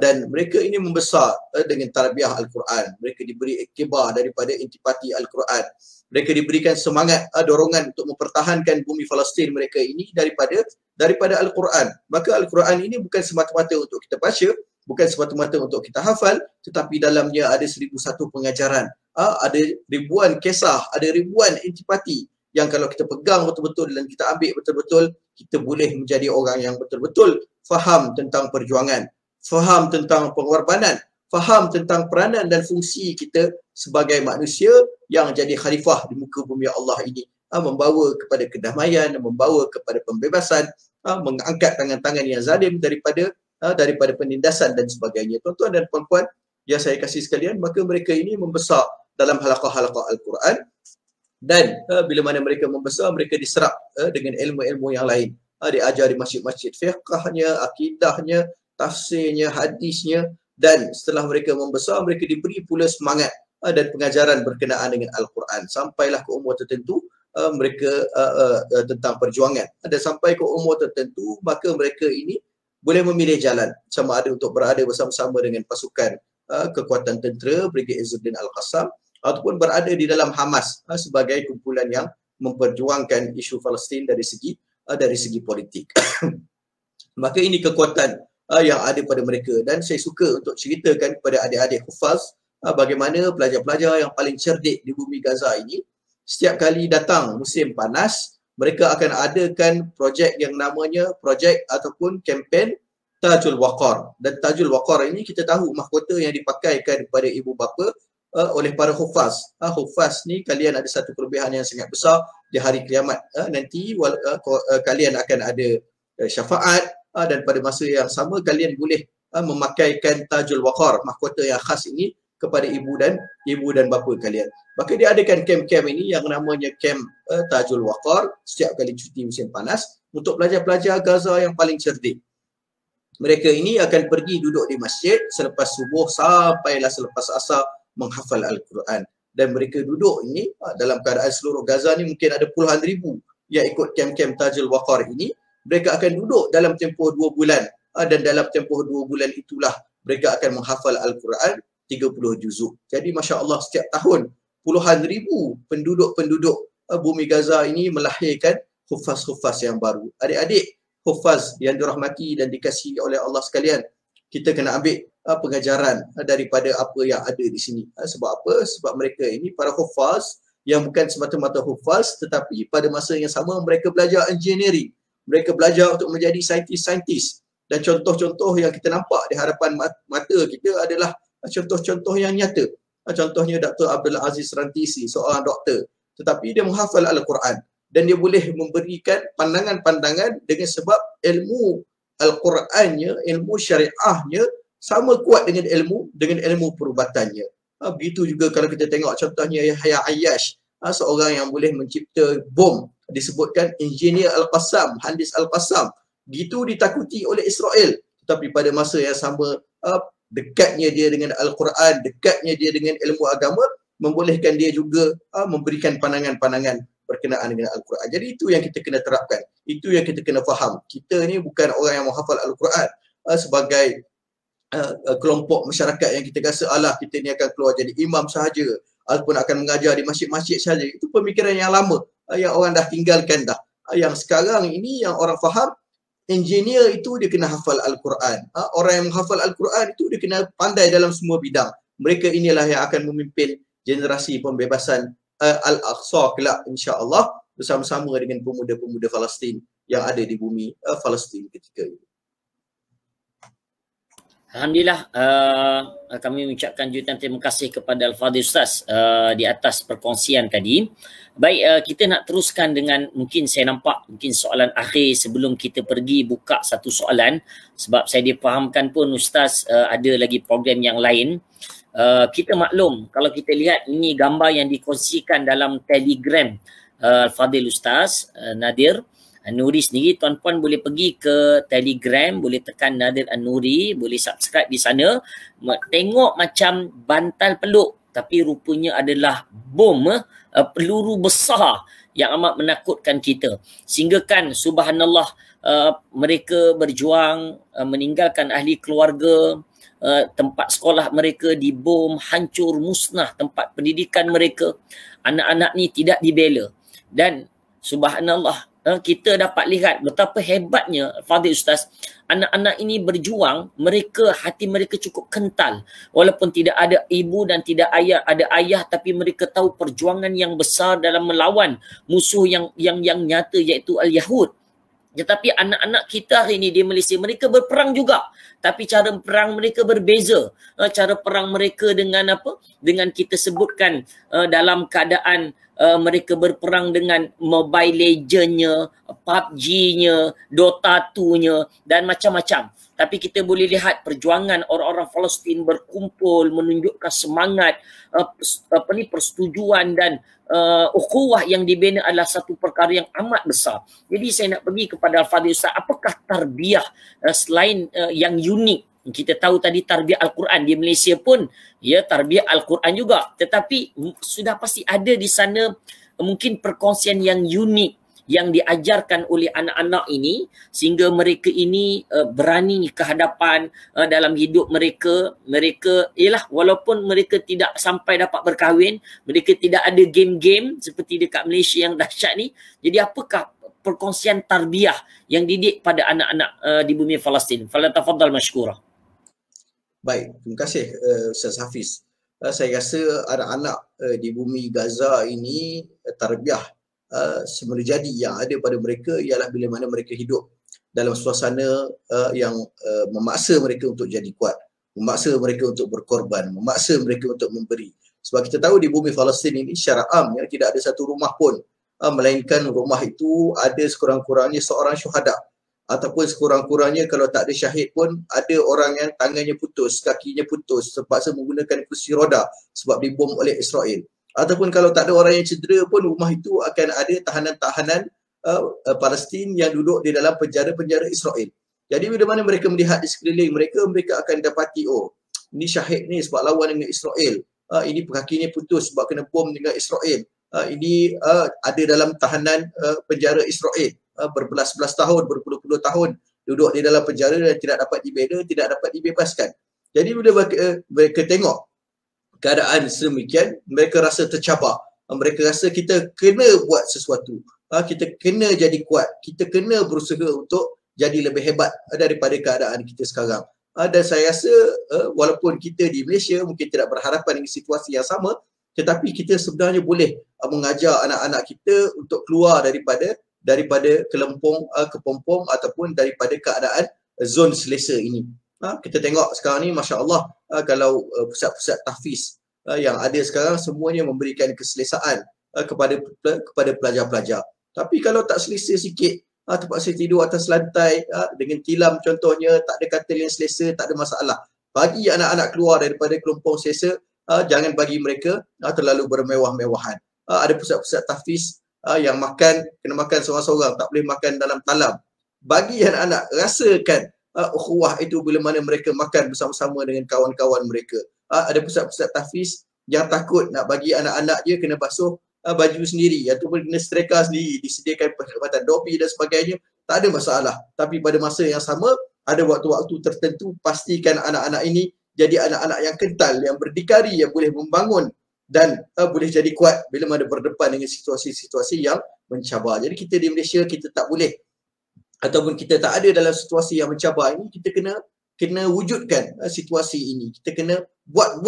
Dan mereka ini membesar dengan tarbiyah Al-Quran. Mereka diberi iktibar daripada intipati Al-Quran. Mereka diberikan semangat, dorongan untuk mempertahankan bumi Palestin mereka ini daripada Al-Quran. Maka Al-Quran ini bukan semata-mata untuk kita baca, bukan semata-mata untuk kita hafal, tetapi dalamnya ada 1001 pengajaran. Ada ribuan kisah, ada ribuan intipati yang kalau kita pegang betul-betul dan kita ambil betul-betul, kita boleh menjadi orang yang betul-betul faham tentang perjuangan, faham tentang pengorbanan, faham tentang peranan dan fungsi kita sebagai manusia yang jadi khalifah di muka bumi Allah ini, membawa kepada kedamaian, membawa kepada pembebasan, mengangkat tangan-tangan yang zalim daripada penindasan dan sebagainya. Tuan-tuan dan puan-puan yang saya kasih sekalian, maka mereka ini membesar dalam halaqah-halaqah Al-Quran, dan bila mana mereka membesar, mereka diserap dengan ilmu-ilmu yang lain. Diajar di masjid-masjid fiqhnya, akidahnya, tafsirnya, hadisnya, dan setelah mereka membesar, mereka diberi pula semangat dan pengajaran berkenaan dengan Al-Quran. Sampailah ke umur tertentu, mereka tentang perjuangan. Dan sampai ke umur tertentu, maka mereka ini boleh memilih jalan, sama ada untuk berada bersama-sama dengan pasukan kekuatan tentera Brigade Izzuddin Al-Qassam, ataupun berada di dalam Hamas sebagai kumpulan yang memperjuangkan isu Palestin dari segi politik. Maka ini kekuatan yang ada pada mereka, dan saya suka untuk ceritakan kepada adik-adik hufaz bagaimana pelajar-pelajar yang paling cerdik di bumi Gaza ini, setiap kali datang musim panas, mereka akan adakan projek yang namanya projek ataupun kempen Tajul Waqar. Dan Tajul Waqar ini kita tahu mahkota yang dipakaikan kepada ibu bapa oleh para hufaz. Hufaz ni kalian ada satu kelebihan yang sangat besar di hari kiamat. Nanti kalian akan ada syafaat, dan pada masa yang sama kalian boleh memakaikan Tajul Waqar, mahkota yang khas ini kepada ibu dan bapa kalian. Maka dia adakan kem-kem ini yang namanya kem Tajul Waqar setiap kali cuti musim panas untuk pelajar-pelajar Gaza yang paling cerdik. Mereka ini akan pergi duduk di masjid selepas subuh sampailah selepas asar menghafal Al-Quran. Dan mereka duduk ini dalam keadaan seluruh Gaza ni mungkin ada puluhan ribu yang ikut kem-kem Tajul Waqar ini. Mereka akan duduk dalam tempoh 2 bulan, dan dalam tempoh 2 bulan itulah mereka akan menghafal Al-Quran 30 juzuk. Jadi Masya Allah, setiap tahun puluhan ribu penduduk bumi Gaza ini melahirkan hufaz-hufaz yang baru. Adik-adik hufaz yang dirahmati dan dikasihi oleh Allah sekalian, kita kena ambil pengajaran daripada apa yang ada di sini. Sebab apa? Sebab mereka ini para hufaz yang bukan semata-mata hufaz, tetapi pada masa yang sama mereka belajar engineering. Mereka belajar untuk menjadi saintis-saintis. Dan contoh-contoh yang kita nampak di hadapan mata kita adalah contoh-contoh yang nyata. Contohnya Dr. Abdul Aziz Rantisi, seorang doktor, tetapi dia menghafal Al-Quran dan dia boleh memberikan pandangan-pandangan dengan sebab ilmu Al-Qurannya, ilmu syariahnya sama kuat dengan ilmu perubatannya. Begitu juga kalau kita tengok contohnya Yahya Ayyash, seorang yang boleh mencipta bom, disebutkan engineer Al-Qassam, Handis Al-Qassam, begitu ditakuti oleh Israel, tetapi pada masa yang sama dekatnya dia dengan Al-Quran, dekatnya dia dengan ilmu agama, membolehkan dia juga memberikan pandangan-pandangan berkenaan dengan Al-Quran. Jadi itu yang kita kena terapkan, itu yang kita kena faham. Kita ni bukan orang yang menghafal Al-Quran sebagai kelompok masyarakat yang kita rasa alah kita ni akan keluar jadi imam sahaja ataupun akan mengajar di masjid-masjid sahaja. Itu pemikiran yang lama, yang orang dah tinggalkan dah. Yang sekarang ini yang orang faham, engineer itu dia kena hafal Al-Quran. Orang yang menghafal Al-Quran itu dia kena pandai dalam semua bidang. Mereka inilah yang akan memimpin generasi pembebasan Al-Aqsa kelak, insya-Allah, bersama-sama dengan pemuda-pemuda Palestin yang ada di bumi Palestin ketika itu. Alhamdulillah, kami mengucapkan jutaan terima kasih kepada Al-Fadhil Ustaz di atas perkongsian tadi. Baik, kita nak teruskan dengan, mungkin saya nampak mungkin soalan akhir sebelum kita pergi buka satu soalan, sebab saya difahamkan pun Ustaz ada lagi program yang lain. Kita maklum, kalau kita lihat ini gambar yang dikongsikan dalam Telegram Al-Fadhil Ustaz Nadir An-Nuri sendiri. Tuan-puan boleh pergi ke Telegram, boleh tekan Nadir An-Nuri, boleh subscribe di sana. Tengok macam bantal peluk, tapi rupanya adalah bom, peluru besar yang amat menakutkan kita. Sehingga kan subhanallah, mereka berjuang meninggalkan ahli keluarga, tempat sekolah mereka dibom, hancur musnah tempat pendidikan mereka. Anak-anak ni tidak dibela. Dan subhanallah, kita dapat lihat betapa hebatnya Fadhil Ustaz, anak-anak ini berjuang, mereka, hati mereka cukup kental. Walaupun tidak ada ibu dan tidak ayah, ada ayah, tapi mereka tahu perjuangan yang besar dalam melawan musuh yang nyata, iaitu Al-Yahud. Tetapi anak-anak kita hari ini di Malaysia, mereka berperang juga. Tapi cara perang mereka berbeza. Cara perang mereka dengan apa? Dengan kita sebutkan dalam keadaan mereka berperang dengan Mobile Legends-nya, PUBG-nya, Dota 2-nya dan macam-macam. Tapi kita boleh lihat perjuangan orang-orang Palestin berkumpul, menunjukkan semangat, persetujuan dan ukhuwah yang dibina adalah satu perkara yang amat besar. Jadi saya nak pergi kepada Al-Fadhil Ustaz, apakah tarbiyah selain yang unik? Kita tahu tadi tarbiyah Al-Quran di Malaysia pun, ya, tarbiyah Al-Quran juga. Tetapi sudah pasti ada di sana mungkin perkongsian yang unik yang diajarkan oleh anak-anak ini, sehingga mereka ini berani ke hadapan dalam hidup mereka. Mereka, ialah walaupun mereka tidak sampai dapat berkahwin, mereka tidak ada game-game seperti dekat Malaysia yang dahsyat ni. Jadi apakah perkongsian tarbiyah yang didik pada anak-anak di bumi Palestin? Falyatafaddal mashkura. Baik, terima kasih Ustaz Hafiz. Saya rasa anak-anak di bumi Gaza ini, tarbiyah semula jadi yang ada pada mereka ialah bila mana mereka hidup dalam suasana yang memaksa mereka untuk jadi kuat, memaksa mereka untuk berkorban, memaksa mereka untuk memberi. Sebab kita tahu di bumi Palestin ini secara am, ya, tidak ada satu rumah pun melainkan rumah itu ada sekurang-kurangnya seorang syuhada, ataupun sekurang-kurangnya kalau tak ada syahid pun ada orang yang tangannya putus, kakinya putus, terpaksa menggunakan kursi roda sebab dibom oleh Israel. Ataupun kalau tak ada orang yang cedera pun, rumah itu akan ada tahanan-tahanan Palestin yang duduk di dalam penjara-penjara Israel. Jadi bila mana mereka melihat di sekeliling mereka, mereka akan dapati, oh, ini syahid ni sebab lawan dengan Israel. Ini kakinya putus sebab kena bom dengan Israel. Ini ada dalam tahanan penjara Israel. Berbelas-belas tahun, berpuluh-puluh tahun duduk di dalam penjara dan tidak dapat dibela, tidak dapat dibebaskan. Jadi bila mereka tengok keadaan sedemikian, mereka rasa tercabar. Mereka rasa kita kena buat sesuatu. Kita kena jadi kuat. Kita kena berusaha untuk jadi lebih hebat daripada keadaan kita sekarang. Dan saya rasa walaupun kita di Malaysia mungkin tidak berhadapan dengan situasi yang sama, tetapi kita sebenarnya boleh mengajar anak-anak kita untuk keluar daripada kepompong ataupun daripada keadaan zon selesa ini. Kita tengok sekarang ni, Masya Allah, kalau pusat-pusat tahfiz yang ada sekarang semuanya memberikan keselesaan kepada pelajar-pelajar. Tapi kalau tak selesa sikit, terpaksa tidur atas lantai dengan tilam contohnya, tak ada katil yang selesa, tak ada masalah. Bagi anak-anak keluar daripada kelompong selesa, jangan bagi mereka terlalu bermewah-mewahan. Ada pusat-pusat tahfiz yang kena makan seorang-seorang, tak boleh makan dalam talam. Bagi anak-anak rasakan ukhuwah itu bila mana mereka makan bersama-sama dengan kawan-kawan mereka. Ada pusat-pusat tahfiz yang takut nak bagi anak-anak dia kena basuh baju sendiri ataupun kena setrika sendiri, disediakan perkhidmatan dopi dan sebagainya, tak ada masalah. Tapi pada masa yang sama, ada waktu-waktu tertentu, pastikan anak-anak ini jadi anak-anak yang kental, yang berdikari, yang boleh membangun dan boleh jadi kuat bila mana berdepan dengan situasi-situasi yang mencabar. Jadi kita di Malaysia, kita tak boleh ataupun kita tak ada dalam situasi yang mencabar ini, kita kena wujudkan situasi ini. Kita kena buat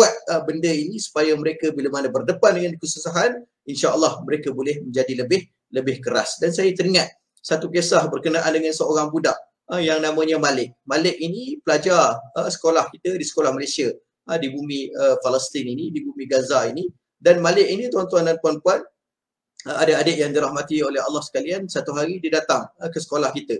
benda ini supaya mereka bila mana berdepan dengan kesusahan, insya-Allah mereka boleh menjadi lebih keras. Dan saya teringat satu kisah berkenaan dengan seorang budak yang namanya Malik. Malik ini pelajar sekolah kita di sekolah Malaysia di bumi Palestin ini, di bumi Gaza ini. Dan Malik ini tuan-tuan dan puan-puan, adik-adik yang dirahmati oleh Allah sekalian, satu hari dia datang ke sekolah kita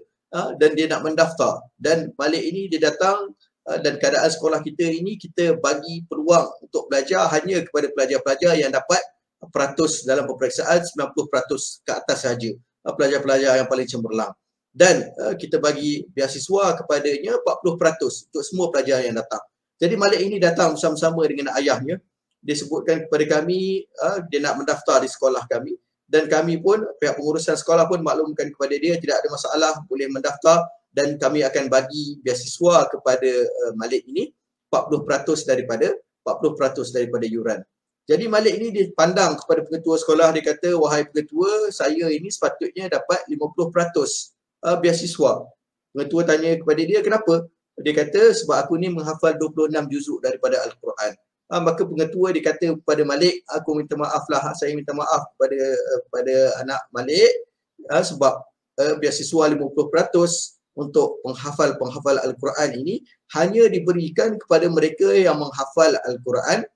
dan dia nak mendaftar. Dan Malik ini dia datang dan keadaan sekolah kita ini, kita bagi peluang untuk belajar hanya kepada pelajar-pelajar yang dapat peratus dalam peperiksaan 90% ke atas sahaja, pelajar-pelajar yang paling cemerlang. Dan kita bagi beasiswa kepadanya 40% untuk semua pelajar yang datang. Jadi Malik ini datang bersama-sama dengan ayahnya. Dia sebutkan kepada kami dia nak mendaftar di sekolah kami, dan kami pun, pihak pengurusan sekolah pun maklumkan kepada dia tidak ada masalah, boleh mendaftar, dan kami akan bagi beasiswa kepada Malik ini 40% daripada yuran. Jadi Malik ini dipandang kepada pengetua sekolah, dia kata, wahai pengetua, saya ini sepatutnya dapat 50% beasiswa. Pengetua tanya kepada dia, kenapa? Dia kata, sebab aku ni menghafal 26 juzuk daripada Al-Quran. Maka pengetua dia kata kepada Malik, aku minta maaf lah, saya minta maaf kepada anak Malik sebab beasiswa 50% untuk penghafal Al-Quran ini hanya diberikan kepada mereka yang menghafal Al-Quran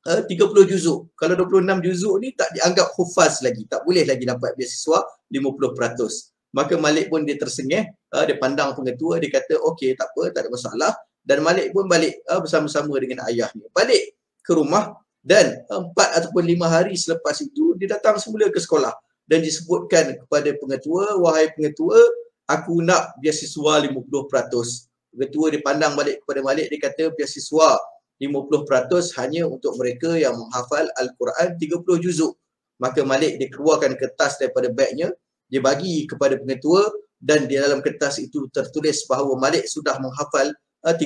30 juzuk. Kalau 26 juzuk ni tak dianggap hufaz lagi, tak boleh lagi dapat beasiswa 50%. Maka Malik pun dia tersengih, dia pandang pengetua, dia kata okey, tak apa, tak ada masalah. Dan Malik pun balik bersama-sama dengan ayahnya. Balik ke rumah, dan 4 ataupun 5 hari selepas itu dia datang semula ke sekolah dan disebutkan kepada pengetua, wahai pengetua, aku nak beasiswa 50%. Pengetua dia pandang balik kepada Malik, dia kata beasiswa 50% hanya untuk mereka yang menghafal Al-Quran 30 juzuk. Maka Malik dia keluarkan kertas daripada bagnya, dia bagi kepada pengetua, dan di dalam kertas itu tertulis bahawa Malik sudah menghafal 30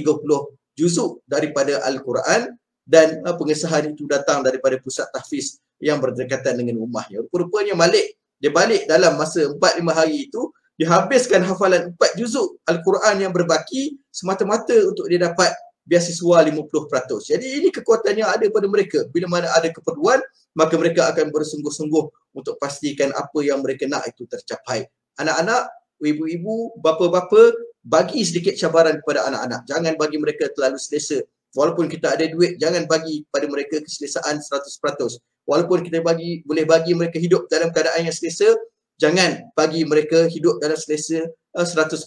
juzuk daripada Al-Quran, dan pengesahan itu datang daripada pusat tahfiz yang berdekatan dengan rumahnya. Rupanya Malik dia balik dalam masa 4-5 hari itu, dia habiskan hafalan 4 juzuk Al-Quran yang berbaki semata-mata untuk dia dapat beasiswa 50%. Jadi ini kekuatannya ada pada mereka. Bila mana ada keperluan, maka mereka akan bersungguh-sungguh untuk pastikan apa yang mereka nak itu tercapai. Anak-anak, ibu-ibu, bapa-bapa, bagi sedikit cabaran kepada anak-anak. Jangan bagi mereka terlalu selesa. Walaupun kita ada duit, jangan bagi pada mereka keselesaan 100%. Walaupun kita boleh bagi mereka hidup dalam keadaan yang selesa, jangan bagi mereka hidup dalam selesa 100%.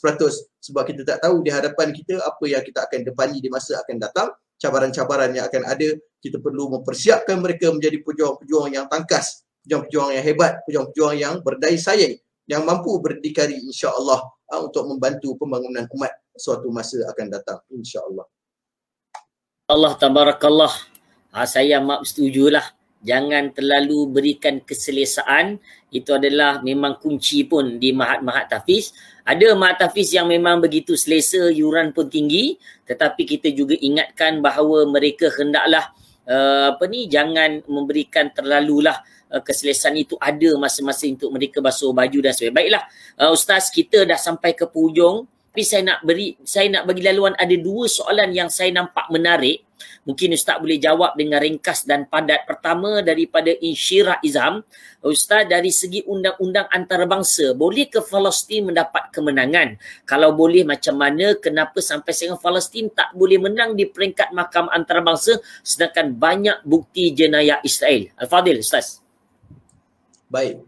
Sebab kita tak tahu di hadapan kita apa yang kita akan depani di masa akan datang. Cabaran-cabaran yang akan ada, kita perlu mempersiapkan mereka menjadi pejuang-pejuang yang tangkas, pejuang-pejuang yang hebat, pejuang-pejuang yang berdaya saing, yang mampu berdikari insya-Allah untuk membantu pembangunan umat suatu masa akan datang insya-Allah. Allah tabarakallah. Saya mak setujulah. Jangan terlalu berikan keselesaan. Itu adalah memang kunci pun di mahat-mahat tahfiz. Ada mahat tahfiz yang memang begitu selesa, yuran pun tinggi, tetapi kita juga ingatkan bahawa mereka hendaklah jangan memberikan terlalulah keselesaan itu ada masa-masa untuk mereka basuh baju dan sebagainya. Baiklah, Ustaz, kita dah sampai ke hujung. Tapi saya nak bagi laluan, ada 2 soalan yang saya nampak menarik. Mungkin Ustaz boleh jawab dengan ringkas dan padat. Pertama daripada Insyirah Izham. Ustaz, dari segi undang-undang antarabangsa, boleh ke Palestin mendapat kemenangan? Kalau boleh, macam mana? Kenapa sampai sekarang Palestin tak boleh menang di peringkat mahkamah antarabangsa sedangkan banyak bukti jenayah Israel? Al-Fadhil, Ustaz. Baik,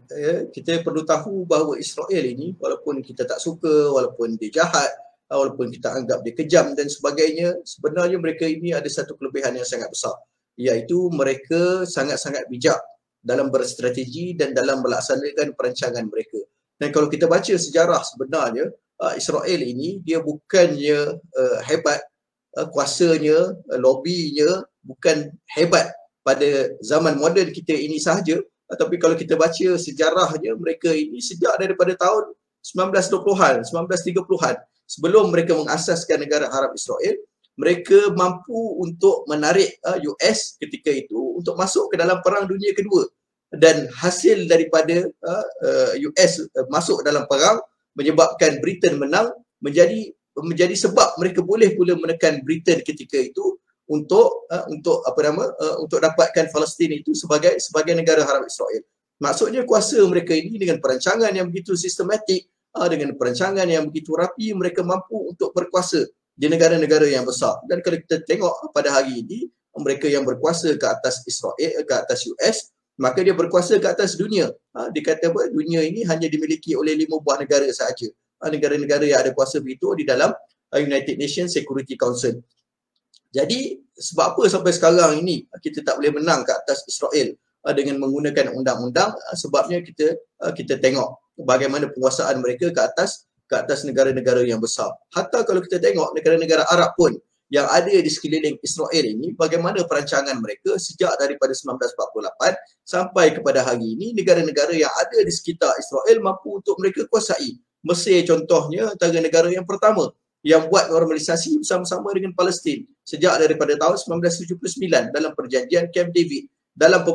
kita perlu tahu bahawa Israel ini, walaupun kita tak suka, walaupun dia jahat, walaupun kita anggap dia kejam dan sebagainya, sebenarnya mereka ini ada satu kelebihan yang sangat besar, iaitu mereka sangat-sangat bijak dalam berstrategi dan dalam melaksanakan perancangan mereka. Dan kalau kita baca sejarah sebenarnya, Israel ini dia bukannya hebat, kuasanya, lobbynya bukan hebat pada zaman moden kita ini sahaja. Tapi kalau kita baca sejarahnya, mereka ini sejak daripada tahun 1920-an, 1930-an, sebelum mereka mengasaskan negara Arab Israel, mereka mampu untuk menarik US ketika itu untuk masuk ke dalam Perang Dunia Kedua. Dan hasil daripada US masuk dalam perang menyebabkan Britain menang, menjadi sebab mereka boleh pula menekan Britain ketika itu untuk dapatkan Palestin itu sebagai negara Arab Israel. Maksudnya kuasa mereka ini dengan perancangan yang begitu sistematik, dengan perancangan yang begitu rapi, mereka mampu untuk berkuasa di negara-negara yang besar. Dan kalau kita tengok pada hari ini, mereka yang berkuasa ke atas Israel, ke atas US, maka dia berkuasa ke atas dunia. Dia kata apa? Dunia ini hanya dimiliki oleh 5 buah negara sahaja. Negara-negara yang ada kuasa begitu di dalam United Nations Security Council. Jadi sebab apa sampai sekarang ini kita tak boleh menang ke atas Israel dengan menggunakan undang-undang? Sebabnya kita tengok bagaimana penguasaan mereka ke atas negara-negara yang besar. Hatta kalau kita tengok negara-negara Arab pun yang ada di sekeliling Israel ini, bagaimana perancangan mereka sejak daripada 1948 sampai kepada hari ini, negara-negara yang ada di sekitar Israel mampu untuk mereka kuasai. Mesir contohnya antara negara yang pertama yang buat normalisasi bersama-sama dengan Palestin sejak daripada tahun 1979 dalam perjanjian Camp David. Dalam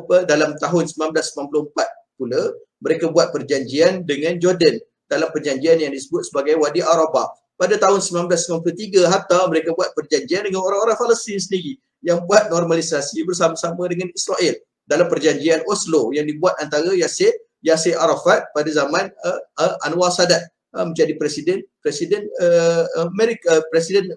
tahun 1994 pula mereka buat perjanjian dengan Jordan dalam perjanjian yang disebut sebagai Wadi Arabah. Pada tahun 1993 hatta mereka buat perjanjian dengan orang-orang Palestin sendiri yang buat normalisasi bersama-sama dengan Israel dalam perjanjian Oslo yang dibuat antara Yasser Arafat pada zaman Anwar Sadat menjadi presiden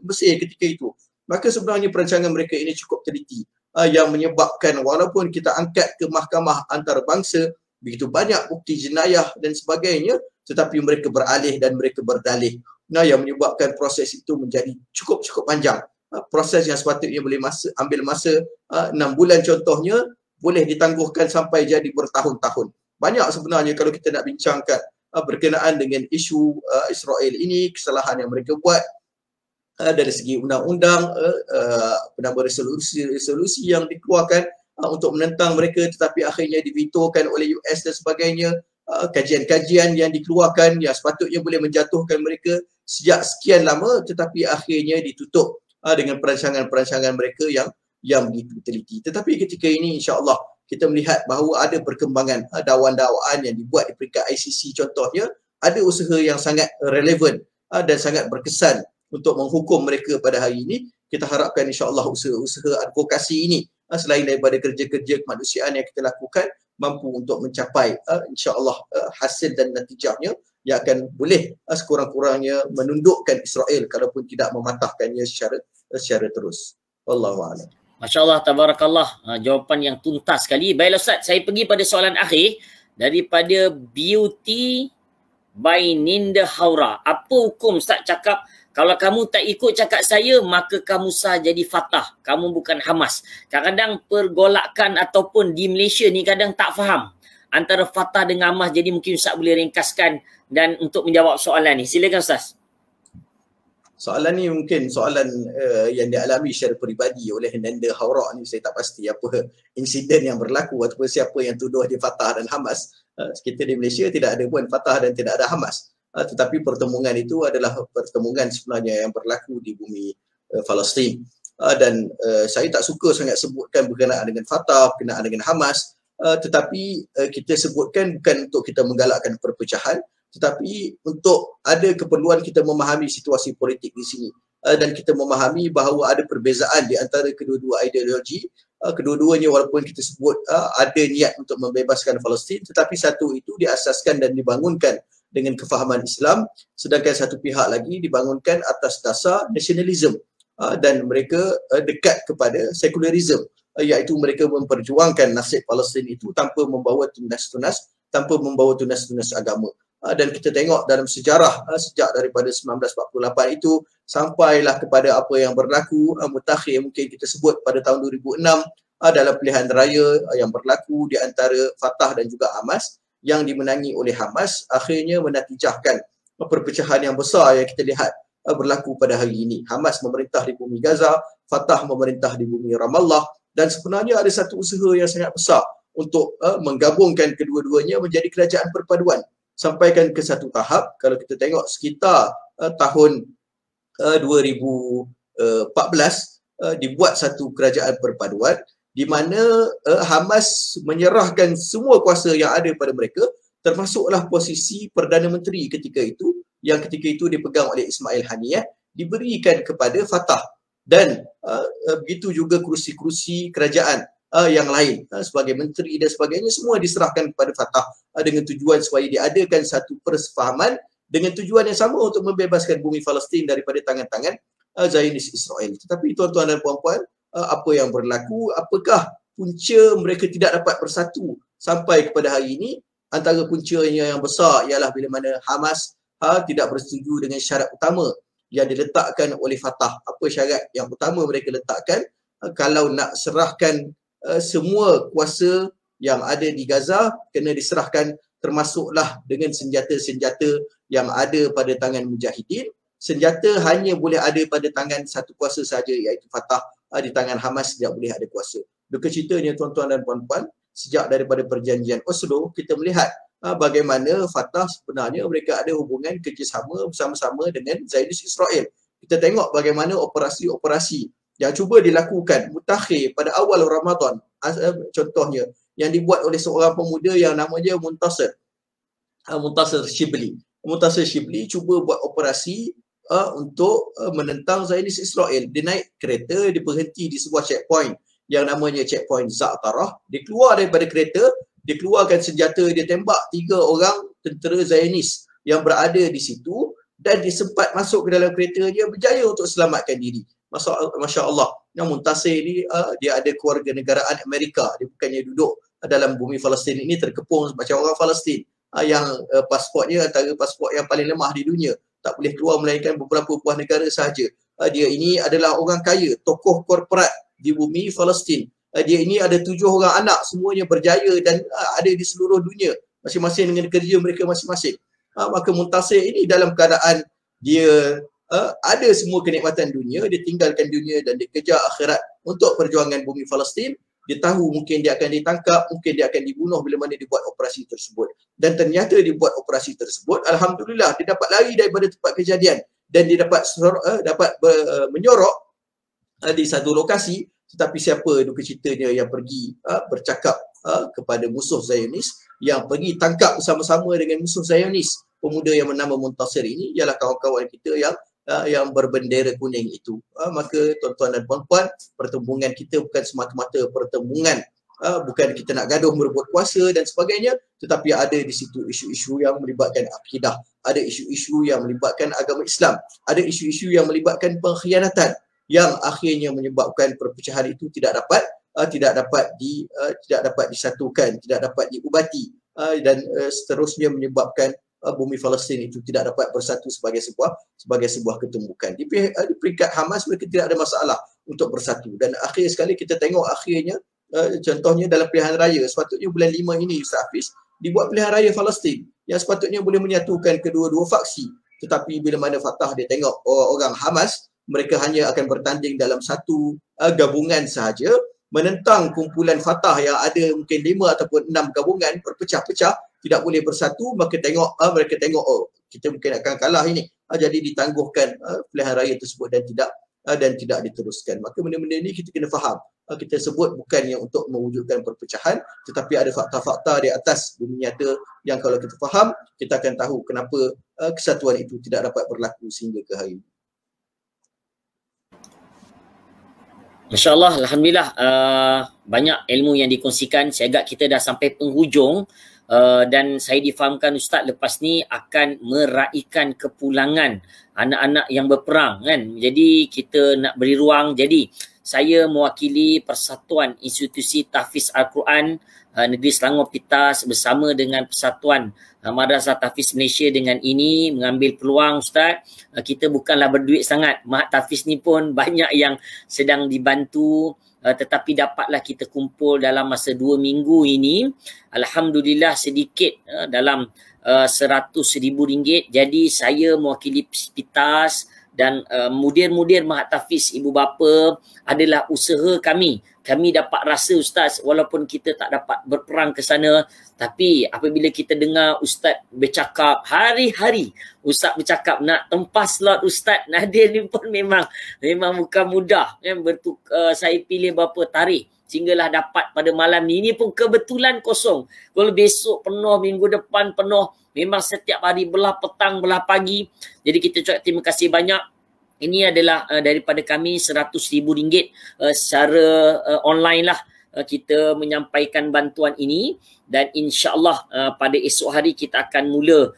Mesir ketika itu. Maka sebenarnya perancangan mereka ini cukup teliti yang menyebabkan walaupun kita angkat ke mahkamah antarabangsa begitu banyak bukti jenayah dan sebagainya, tetapi mereka beralih dan mereka berdalih. Yang menyebabkan proses itu menjadi cukup panjang. Proses yang sepatutnya boleh ambil masa 6 bulan contohnya, boleh ditangguhkan sampai jadi bertahun-tahun. Banyak sebenarnya kalau kita nak bincangkan berkenaan dengan isu Israel ini, kesalahan yang mereka buat dari segi undang-undang, resolusi yang dikeluarkan untuk menentang mereka tetapi akhirnya divetokan oleh US dan sebagainya. Kajian-kajian yang dikeluarkan yang sepatutnya boleh menjatuhkan mereka sejak sekian lama tetapi akhirnya ditutup dengan perancangan-perancangan mereka yang begitu teliti. Tetapi ketika ini insya-Allah kita melihat bahawa ada perkembangan dakwaan-dakwaan yang dibuat di peringkat ICC contohnya, ada usaha yang sangat relevan dan sangat berkesan untuk menghukum mereka pada hari ini. Kita harapkan insya-Allah usaha advokasi ini selain daripada kerja-kerja kemanusiaan yang kita lakukan mampu untuk mencapai insya-Allah hasil dan natijahnya yang akan boleh sekurang-kurangnya menundukkan Israel kalaupun tidak mematahkannya secara terus. Wallahu a'lam. Masya-Allah, tabarakallah. Jawapan yang tuntas sekali. Baiklah Ustaz, saya pergi pada soalan akhir daripada Beauty by Ninda Haura. Apa hukum Ustaz cakap kalau kamu tak ikut cakap saya maka kamu sah jadi Fatah, kamu bukan Hamas? Kadang-kadang pergolakan ataupun di Malaysia ni kadang tak faham antara Fatah dengan Hamas. Jadi mungkin Ustaz boleh ringkaskan dan untuk menjawab soalan ni. Silakan Ustaz. Soalan ni mungkin soalan yang dialami secara peribadi oleh Nanda Haura ni. Saya tak pasti apa insiden yang berlaku ataupun siapa yang tuduh dia Fatah dan Hamas. Kita di Malaysia tidak ada pun Fatah dan tidak ada Hamas. Tetapi pertemuan itu adalah pertemuan sebenarnya yang berlaku di bumi Palestin. Dan saya tak suka sangat sebutkan berkenaan dengan Fatah, berkenaan dengan Hamas. Tetapi kita sebutkan bukan untuk kita menggalakkan perpecahan, tetapi untuk ada keperluan kita memahami situasi politik di sini dan kita memahami bahawa ada perbezaan di antara kedua-dua ideologi. Kedua-duanya walaupun kita sebut ada niat untuk membebaskan Palestin, tetapi satu itu diasaskan dan dibangunkan dengan kefahaman Islam, sedangkan satu pihak lagi dibangunkan atas dasar nasionalisme dan mereka dekat kepada sekularisme, iaitu mereka memperjuangkan nasib Palestin itu tanpa membawa tunas-tunas agama. Dan kita tengok dalam sejarah sejak daripada 1948 itu sampailah kepada apa yang berlaku mutakhir mungkin kita sebut pada tahun 2006 dalam pilihan raya yang berlaku di antara Fatah dan juga Hamas, yang dimenangi oleh Hamas akhirnya menatijahkan perpecahan yang besar yang kita lihat berlaku pada hari ini. Hamas memerintah di bumi Gaza, Fatah memerintah di bumi Ramallah, dan sebenarnya ada satu usaha yang sangat besar untuk menggabungkan kedua-duanya menjadi kerajaan perpaduan. Sampaikan ke satu tahap, kalau kita tengok sekitar tahun 2014 dibuat satu kerajaan perpaduan di mana Hamas menyerahkan semua kuasa yang ada pada mereka, termasuklah posisi Perdana Menteri ketika itu, yang ketika itu dipegang oleh Ismail Haniyeh, diberikan kepada Fatah. Dan begitu juga kerusi-kerusi kerajaan yang lain sebagai menteri dan sebagainya, semua diserahkan kepada Fatah dengan tujuan supaya diadakan satu persefahaman dengan tujuan yang sama untuk membebaskan bumi Palestin daripada tangan-tangan Zionis Israel. Tetapi tuan-tuan dan puan-puan, apa yang berlaku? Apakah punca mereka tidak dapat bersatu sampai kepada hari ini? Antara puncanya yang besar ialah bila mana Hamas tidak bersetuju dengan syarat utama yang diletakkan oleh Fatah. Apa syarat yang utama mereka letakkan? Kalau nak serahkan semua kuasa yang ada di Gaza, kena diserahkan termasuklah dengan senjata-senjata yang ada pada tangan mujahidin. Senjata hanya boleh ada pada tangan satu kuasa saja, iaitu Fatah. Di tangan Hamas tidak boleh ada kuasa. Duka citanya tuan-tuan dan puan-puan, sejak daripada perjanjian Oslo, kita melihat bagaimana Fatah sebenarnya mereka ada hubungan kerjasama bersama-sama dengan Zionis Israel. Kita tengok bagaimana operasi-operasi yang cuba dilakukan mutakhir pada awal Ramadan, contohnya yang dibuat oleh seorang pemuda yang namanya Muntasir Shibli. Muntasir Shibli cuba buat operasi untuk menentang Zionis Israel. Dia naik kereta, dia berhenti di sebuah checkpoint yang namanya checkpoint Za'tarah. Dia keluar daripada kereta, dia keluarkan senjata, dia tembak 3 orang tentera Zionis yang berada di situ dan dia sempat masuk ke dalam kereta, dia berjaya untuk selamatkan diri. Masya Allah. Yang Muntasir ni dia ada keluarga negaraan Amerika. Dia bukannya duduk dalam bumi Palestin ini terkepung macam orang Palestin yang pasportnya antara pasport yang paling lemah di dunia. Tak boleh keluar melainkan beberapa buah negara sahaja. Dia ini adalah orang kaya, tokoh korporat di bumi Palestin. Dia ini ada 7 orang anak, semuanya berjaya dan ada di seluruh dunia, masing-masing dengan kerja mereka masing-masing. Maka Muntasir ini dalam keadaan dia ada semua kenikmatan dunia, dia tinggalkan dunia dan dia kejar akhirat untuk perjuangan bumi Palestin. Dia tahu mungkin dia akan ditangkap, mungkin dia akan dibunuh bila mana dia buat operasi tersebut. Dan ternyata dia buat operasi tersebut, alhamdulillah dia dapat lari daripada tempat kejadian dan dia dapat menyorok di satu lokasi. Tetapi siapa duka citanya yang pergi bercakap kepada musuh Zionis, yang pergi tangkap bersama-sama dengan musuh Zionis, pemuda yang bernama Muntasir ini ialah kawan-kawan kita yang berbendera kuning itu. Maka tuan-tuan dan puan-puan, pertembungan kita bukan semata-mata pertembungan, bukan kita nak gaduh merebut kuasa dan sebagainya, tetapi ada di situ isu-isu yang melibatkan akidah, ada isu-isu yang melibatkan agama Islam, ada isu-isu yang melibatkan pengkhianatan yang akhirnya menyebabkan perpecahan itu tidak dapat disatukan, tidak dapat diubati dan seterusnya menyebabkan bumi Palestin itu tidak dapat bersatu sebagai sebuah ketumbukan. Di peringkat Hamas mereka tidak ada masalah untuk bersatu dan akhir sekali kita tengok akhirnya contohnya dalam pilihan raya, sepatutnya bulan 5 ini Ustaz Hafiz dibuat pilihan raya Palestin yang sepatutnya boleh menyatukan kedua-dua faksi, tetapi bila mana Fatah dia tengok orang Hamas mereka hanya akan bertanding dalam satu gabungan sahaja, menentang kumpulan Fatah yang ada mungkin 5 ataupun 6 gabungan berpecah-pecah, tidak boleh bersatu, maka mereka tengok kita mungkin akan kalah ini. Jadi ditangguhkan pilihan raya tersebut dan tidak diteruskan. Maka benda-benda ini kita kena faham. Kita sebut bukannya untuk mewujudkan perpecahan, tetapi ada fakta-fakta di atas bumi nyata yang kalau kita faham, kita akan tahu kenapa kesatuan itu tidak dapat berlaku sehingga ke hari ini. Masya Allah, Alhamdulillah, banyak ilmu yang dikongsikan. Saya agak kita dah sampai penghujung dan saya difahamkan Ustaz lepas ni akan meraihkan kepulangan anak-anak yang berperang kan. Jadi kita nak beri ruang. Jadi saya mewakili Persatuan Institusi Tahfiz Al-Quran Negeri Selangor Pitas bersama dengan Persatuan Madrasah Tahfiz Malaysia dengan ini mengambil peluang Ustaz. Kita bukanlah berduit sangat. Mahat tahfiz ni pun banyak yang sedang dibantu, tetapi dapatlah kita kumpul dalam masa 2 minggu ini. Alhamdulillah sedikit dalam RM100,000. Jadi saya mewakili Pitas dan mudir-mudir Mahat Tahfiz ibu bapa adalah usaha kami. Kami dapat rasa Ustaz, walaupun kita tak dapat berperang ke sana, tapi apabila kita dengar Ustaz bercakap hari-hari, Ustaz bercakap nak tempah slot Ustaz Nadir ni pun memang bukan mudah kan. Saya pilih berapa tarikh sehinggalah dapat pada malam ni. Ini pun kebetulan kosong. Kalau besok penuh, minggu depan penuh, memang setiap hari belah petang, belah pagi. Jadi kita ucap terima kasih banyak. Ini adalah daripada kami RM100,000 secara online lah kita menyampaikan bantuan ini dan insya-Allah pada esok hari kita akan mula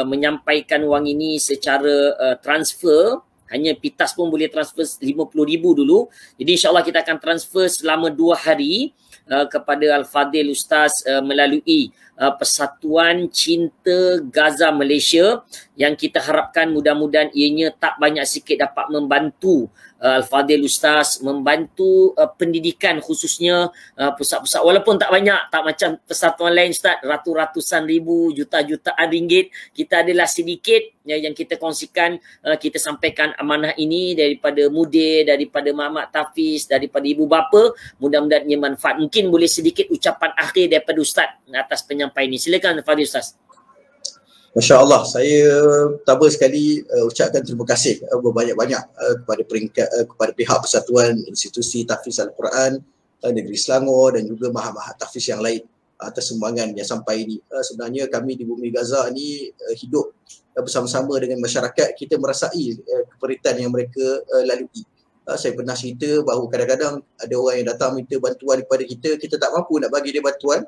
menyampaikan wang ini secara transfer. Hanya PITAS pun boleh transfer 50,000 dulu. Jadi insyaAllah kita akan transfer selama 2 hari kepada Al-Fadhil Ustaz melalui Persatuan Cinta Gaza Malaysia, yang kita harapkan mudah-mudahan ianya tak banyak sikit dapat membantu Al-Fadhil Ustaz, membantu pendidikan khususnya pusat-pusat, walaupun tak banyak, tak macam persatuan lain Ustaz, ratusan ribu, jutaan ringgit. Kita adalah sedikit yang kita kongsikan, kita sampaikan amanah ini daripada mudir, daripada Muhammad Tafiz, daripada ibu bapa. Mudah-mudahan ia manfaat. Mungkin boleh sedikit ucapan akhir daripada Ustaz atas penyampaian ini. Silakan Fadhil Ustaz. Masya Allah, saya pertama sekali ucapkan terima kasih berbanyak-banyak kepada pihak Persatuan Institusi Tahfiz Al-Quran Negeri Selangor dan juga mahat-mahat tahfiz yang lain atas sumbangan yang sampai ini. Sebenarnya kami di Bumi Gaza ni hidup bersama-sama dengan masyarakat, kita merasai keperitan yang mereka lalui. Saya pernah cerita bahawa kadang-kadang ada orang yang datang minta bantuan kepada kita, kita tak mampu nak bagi dia bantuan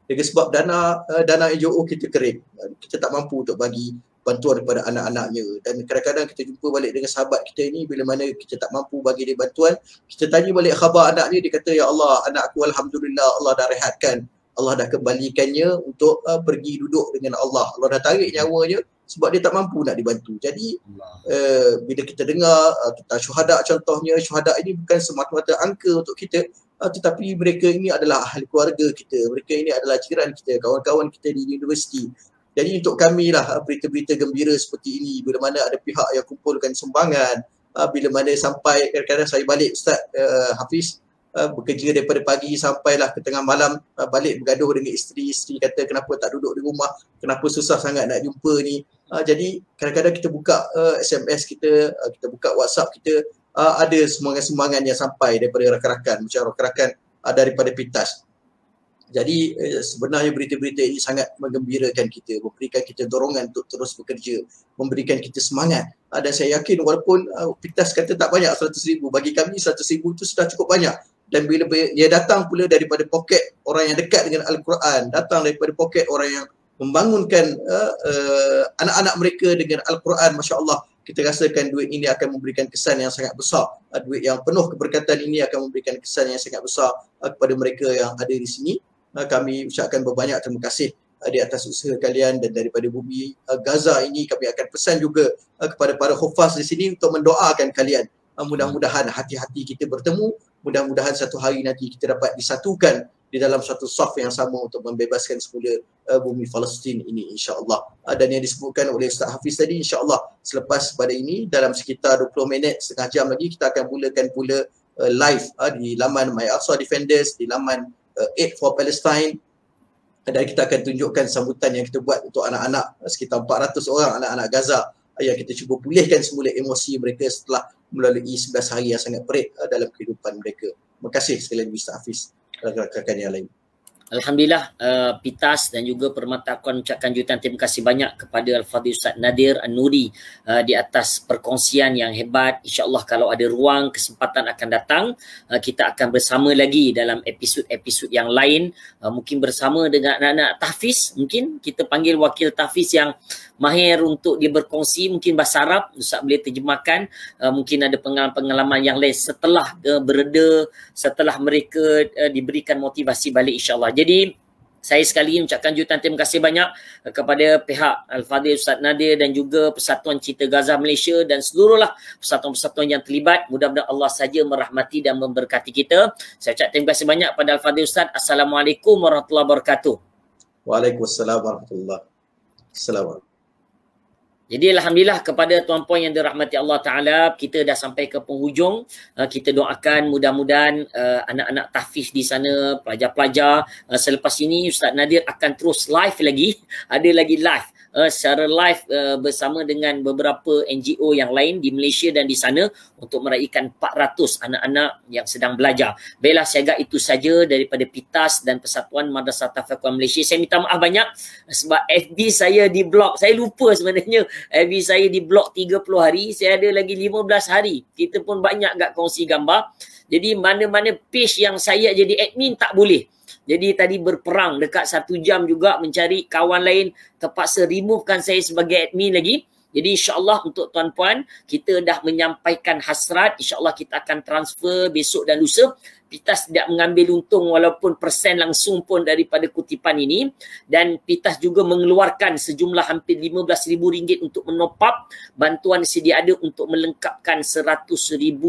dengan sebab dana NGO kita kering. Kita tak mampu untuk bagi bantuan kepada anak-anaknya, dan kadang-kadang kita jumpa balik dengan sahabat kita ini, bila mana kita tak mampu bagi dia bantuan, kita tanya balik khabar anak ni, dia kata, ya Allah, anak aku alhamdulillah Allah dah rehatkan, Allah dah kembalikannya untuk pergi duduk dengan Allah dah tarik nyawanya sebab dia tak mampu nak dibantu. Jadi bila kita dengar tentang syuhada, contohnya syuhada ini bukan semata-mata angka untuk kita, tetapi mereka ini adalah ahli keluarga kita, mereka ini adalah jiran kita, kawan-kawan kita di universiti. Jadi untuk kami lah berita-berita gembira seperti ini, bila mana ada pihak yang kumpulkan sumbangan, bila mana sampai kadang-kadang saya balik Ustaz Hafiz, bekerja daripada pagi sampailah ke tengah malam, balik bergaduh dengan isteri kata kenapa tak duduk di rumah, kenapa susah sangat nak jumpa ni. Jadi kadang-kadang kita buka SMS kita buka WhatsApp kita, ada sumbangan-sumbangan yang sampai daripada rakan-rakan, macam rakan-rakan daripada PITAS. Jadi sebenarnya berita-berita ini sangat menggembirakan kita, memberikan kita dorongan untuk terus bekerja, memberikan kita semangat. Dan saya yakin walaupun PITAS kata tak banyak 100,000, bagi kami 100,000 itu sudah cukup banyak. Dan bila dia datang pula daripada poket orang yang dekat dengan Al-Quran, datang daripada poket orang yang membangunkan anak-anak mereka dengan Al-Quran, Masya Allah, kita rasakan duit ini akan memberikan kesan yang sangat besar. Duit yang penuh keberkatan ini akan memberikan kesan yang sangat besar kepada mereka yang ada di sini. Kami ucapkan berbanyak terima kasih di atas usaha kalian, dan daripada Bumi Gaza ini kami akan pesan juga kepada para hufaz di sini untuk mendoakan kalian. Mudah-mudahan hati-hati kita bertemu, mudah-mudahan satu hari nanti kita dapat disatukan di dalam satu saf yang sama untuk membebaskan semula bumi Palestin ini, insya-Allah. Dan yang disebutkan oleh Ustaz Hafiz tadi, insya-Allah selepas pada ini dalam sekitar 20 minit, setengah jam lagi, kita akan mulakan pula live di laman My Aqsa Defenders, di laman Aid for Palestine, dan kita akan tunjukkan sambutan yang kita buat untuk anak-anak, sekitar 400 orang anak-anak Gaza yang kita cuba pulihkan semula emosi mereka setelah melalui 11 hari yang sangat perit dalam kehidupan mereka. Terima kasih sekali lagi Ustaz Hafiz, rakan-rakan yang lain. Alhamdulillah, PITAS dan juga Permata Akuan mengucapkan jutaan terima kasih banyak kepada Al-Fadhil Ustaz Nadir An-Nuri di atas perkongsian yang hebat. InsyaAllah kalau ada ruang, kesempatan akan datang, kita akan bersama lagi dalam episod-episod yang lain, mungkin bersama dengan anak-anak tahfiz. Mungkin kita panggil wakil tahfiz yang mahir untuk dia berkongsi, mungkin bahasa Arab, Ustaz boleh terjemahkan. Mungkin ada pengalaman-pengalaman yang lain setelah bereda, setelah mereka diberikan motivasi balik, insyaAllah. Jadi saya sekali mengucapkan jutaan terima kasih banyak kepada pihak Al-Fadhil Ustaz Nadir dan juga Persatuan Cinta Gaza Malaysia dan seluruhlah persatuan-persatuan yang terlibat. Mudah-mudahan Allah saja merahmati dan memberkati kita. Saya ucap terima kasih banyak pada Al-Fadhil Ustaz. Assalamualaikum warahmatullahi wabarakatuh. Waalaikumsalam warahmatullahi wabarakatuh. Jadi alhamdulillah kepada tuan-puan yang dirahmati Allah Ta'ala, kita dah sampai ke penghujung. Kita doakan mudah-mudahan anak-anak tahfiz di sana, pelajar-pelajar, selepas ini Ustaz Nadir akan terus live lagi, ada lagi live secara live bersama dengan beberapa NGO yang lain di Malaysia dan di sana untuk meraihkan 400 anak-anak yang sedang belajar. Baiklah, saya agak itu saja daripada PITAS dan Persatuan Madrasah Tahfiz Al-Quran Malaysia. Saya minta maaf banyak sebab FB saya di blok. Saya lupa sebenarnya FB saya di blok 30 hari. Saya ada lagi 15 hari. Kita pun banyak agak kongsi gambar. Jadi mana-mana page yang saya jadi admin tak boleh. Jadi tadi berperang dekat 1 jam juga mencari kawan lain, terpaksa removekan saya sebagai admin lagi. Jadi insyaAllah untuk tuan-puan, kita dah menyampaikan hasrat. InsyaAllah kita akan transfer besok dan lusa. Pitas tidak mengambil untung walaupun persen langsung pun daripada kutipan ini. Dan Pitas juga mengeluarkan sejumlah hampir RM15,000 untuk menopap bantuan sedia ada untuk melengkapkan RM100,000.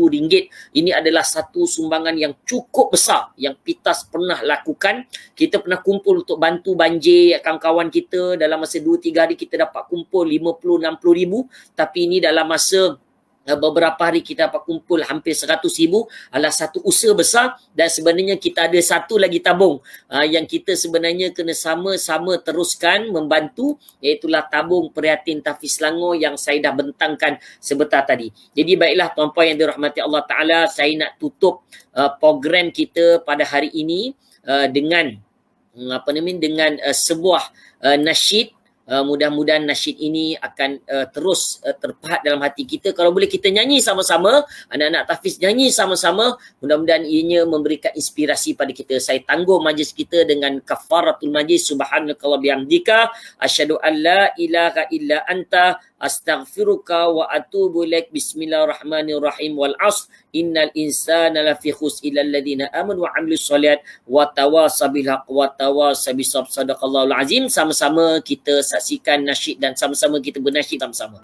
Ini adalah satu sumbangan yang cukup besar yang Pitas pernah lakukan. Kita pernah kumpul untuk bantu banjir kawan-kawan kita. Dalam masa 2-3 hari kita dapat kumpul RM50,000-60,000. Tapi ini dalam masa beberapa hari kita dapat kumpul hampir RM100,000. Adalah satu usaha besar dan sebenarnya kita ada satu lagi tabung yang kita sebenarnya kena sama-sama teruskan membantu, iaitulah tabung Prihatin Tahfiz Selangor yang saya dah bentangkan sebentar tadi. Jadi baiklah tuan-puan yang dirahmati Allah Ta'ala, saya nak tutup program kita pada hari ini dengan sebuah nasyid. Mudah-mudahan nasyid ini akan terus terpahat dalam hati kita. Kalau boleh kita nyanyi sama-sama, anak-anak tahfiz nyanyi sama-sama, mudah-mudahan ianya memberikan inspirasi pada kita. Saya tangguh majlis kita dengan kafaratul majlis. Subhanakallah bihamdika asyhadu an la ilaha illa anta astaghfiruka wa atubu ilaik. Bismillahirrahmanirrahim. Wal 'ashr innal insana lafi khusr illa alladziina amanu wa 'amilus shalihat wa tawasaw bil haqq wa tawasaw bis sabr. Sadaqallahul azim. Sama-sama kita saksikan nasyid dan sama-sama kita bernasyid sama-sama.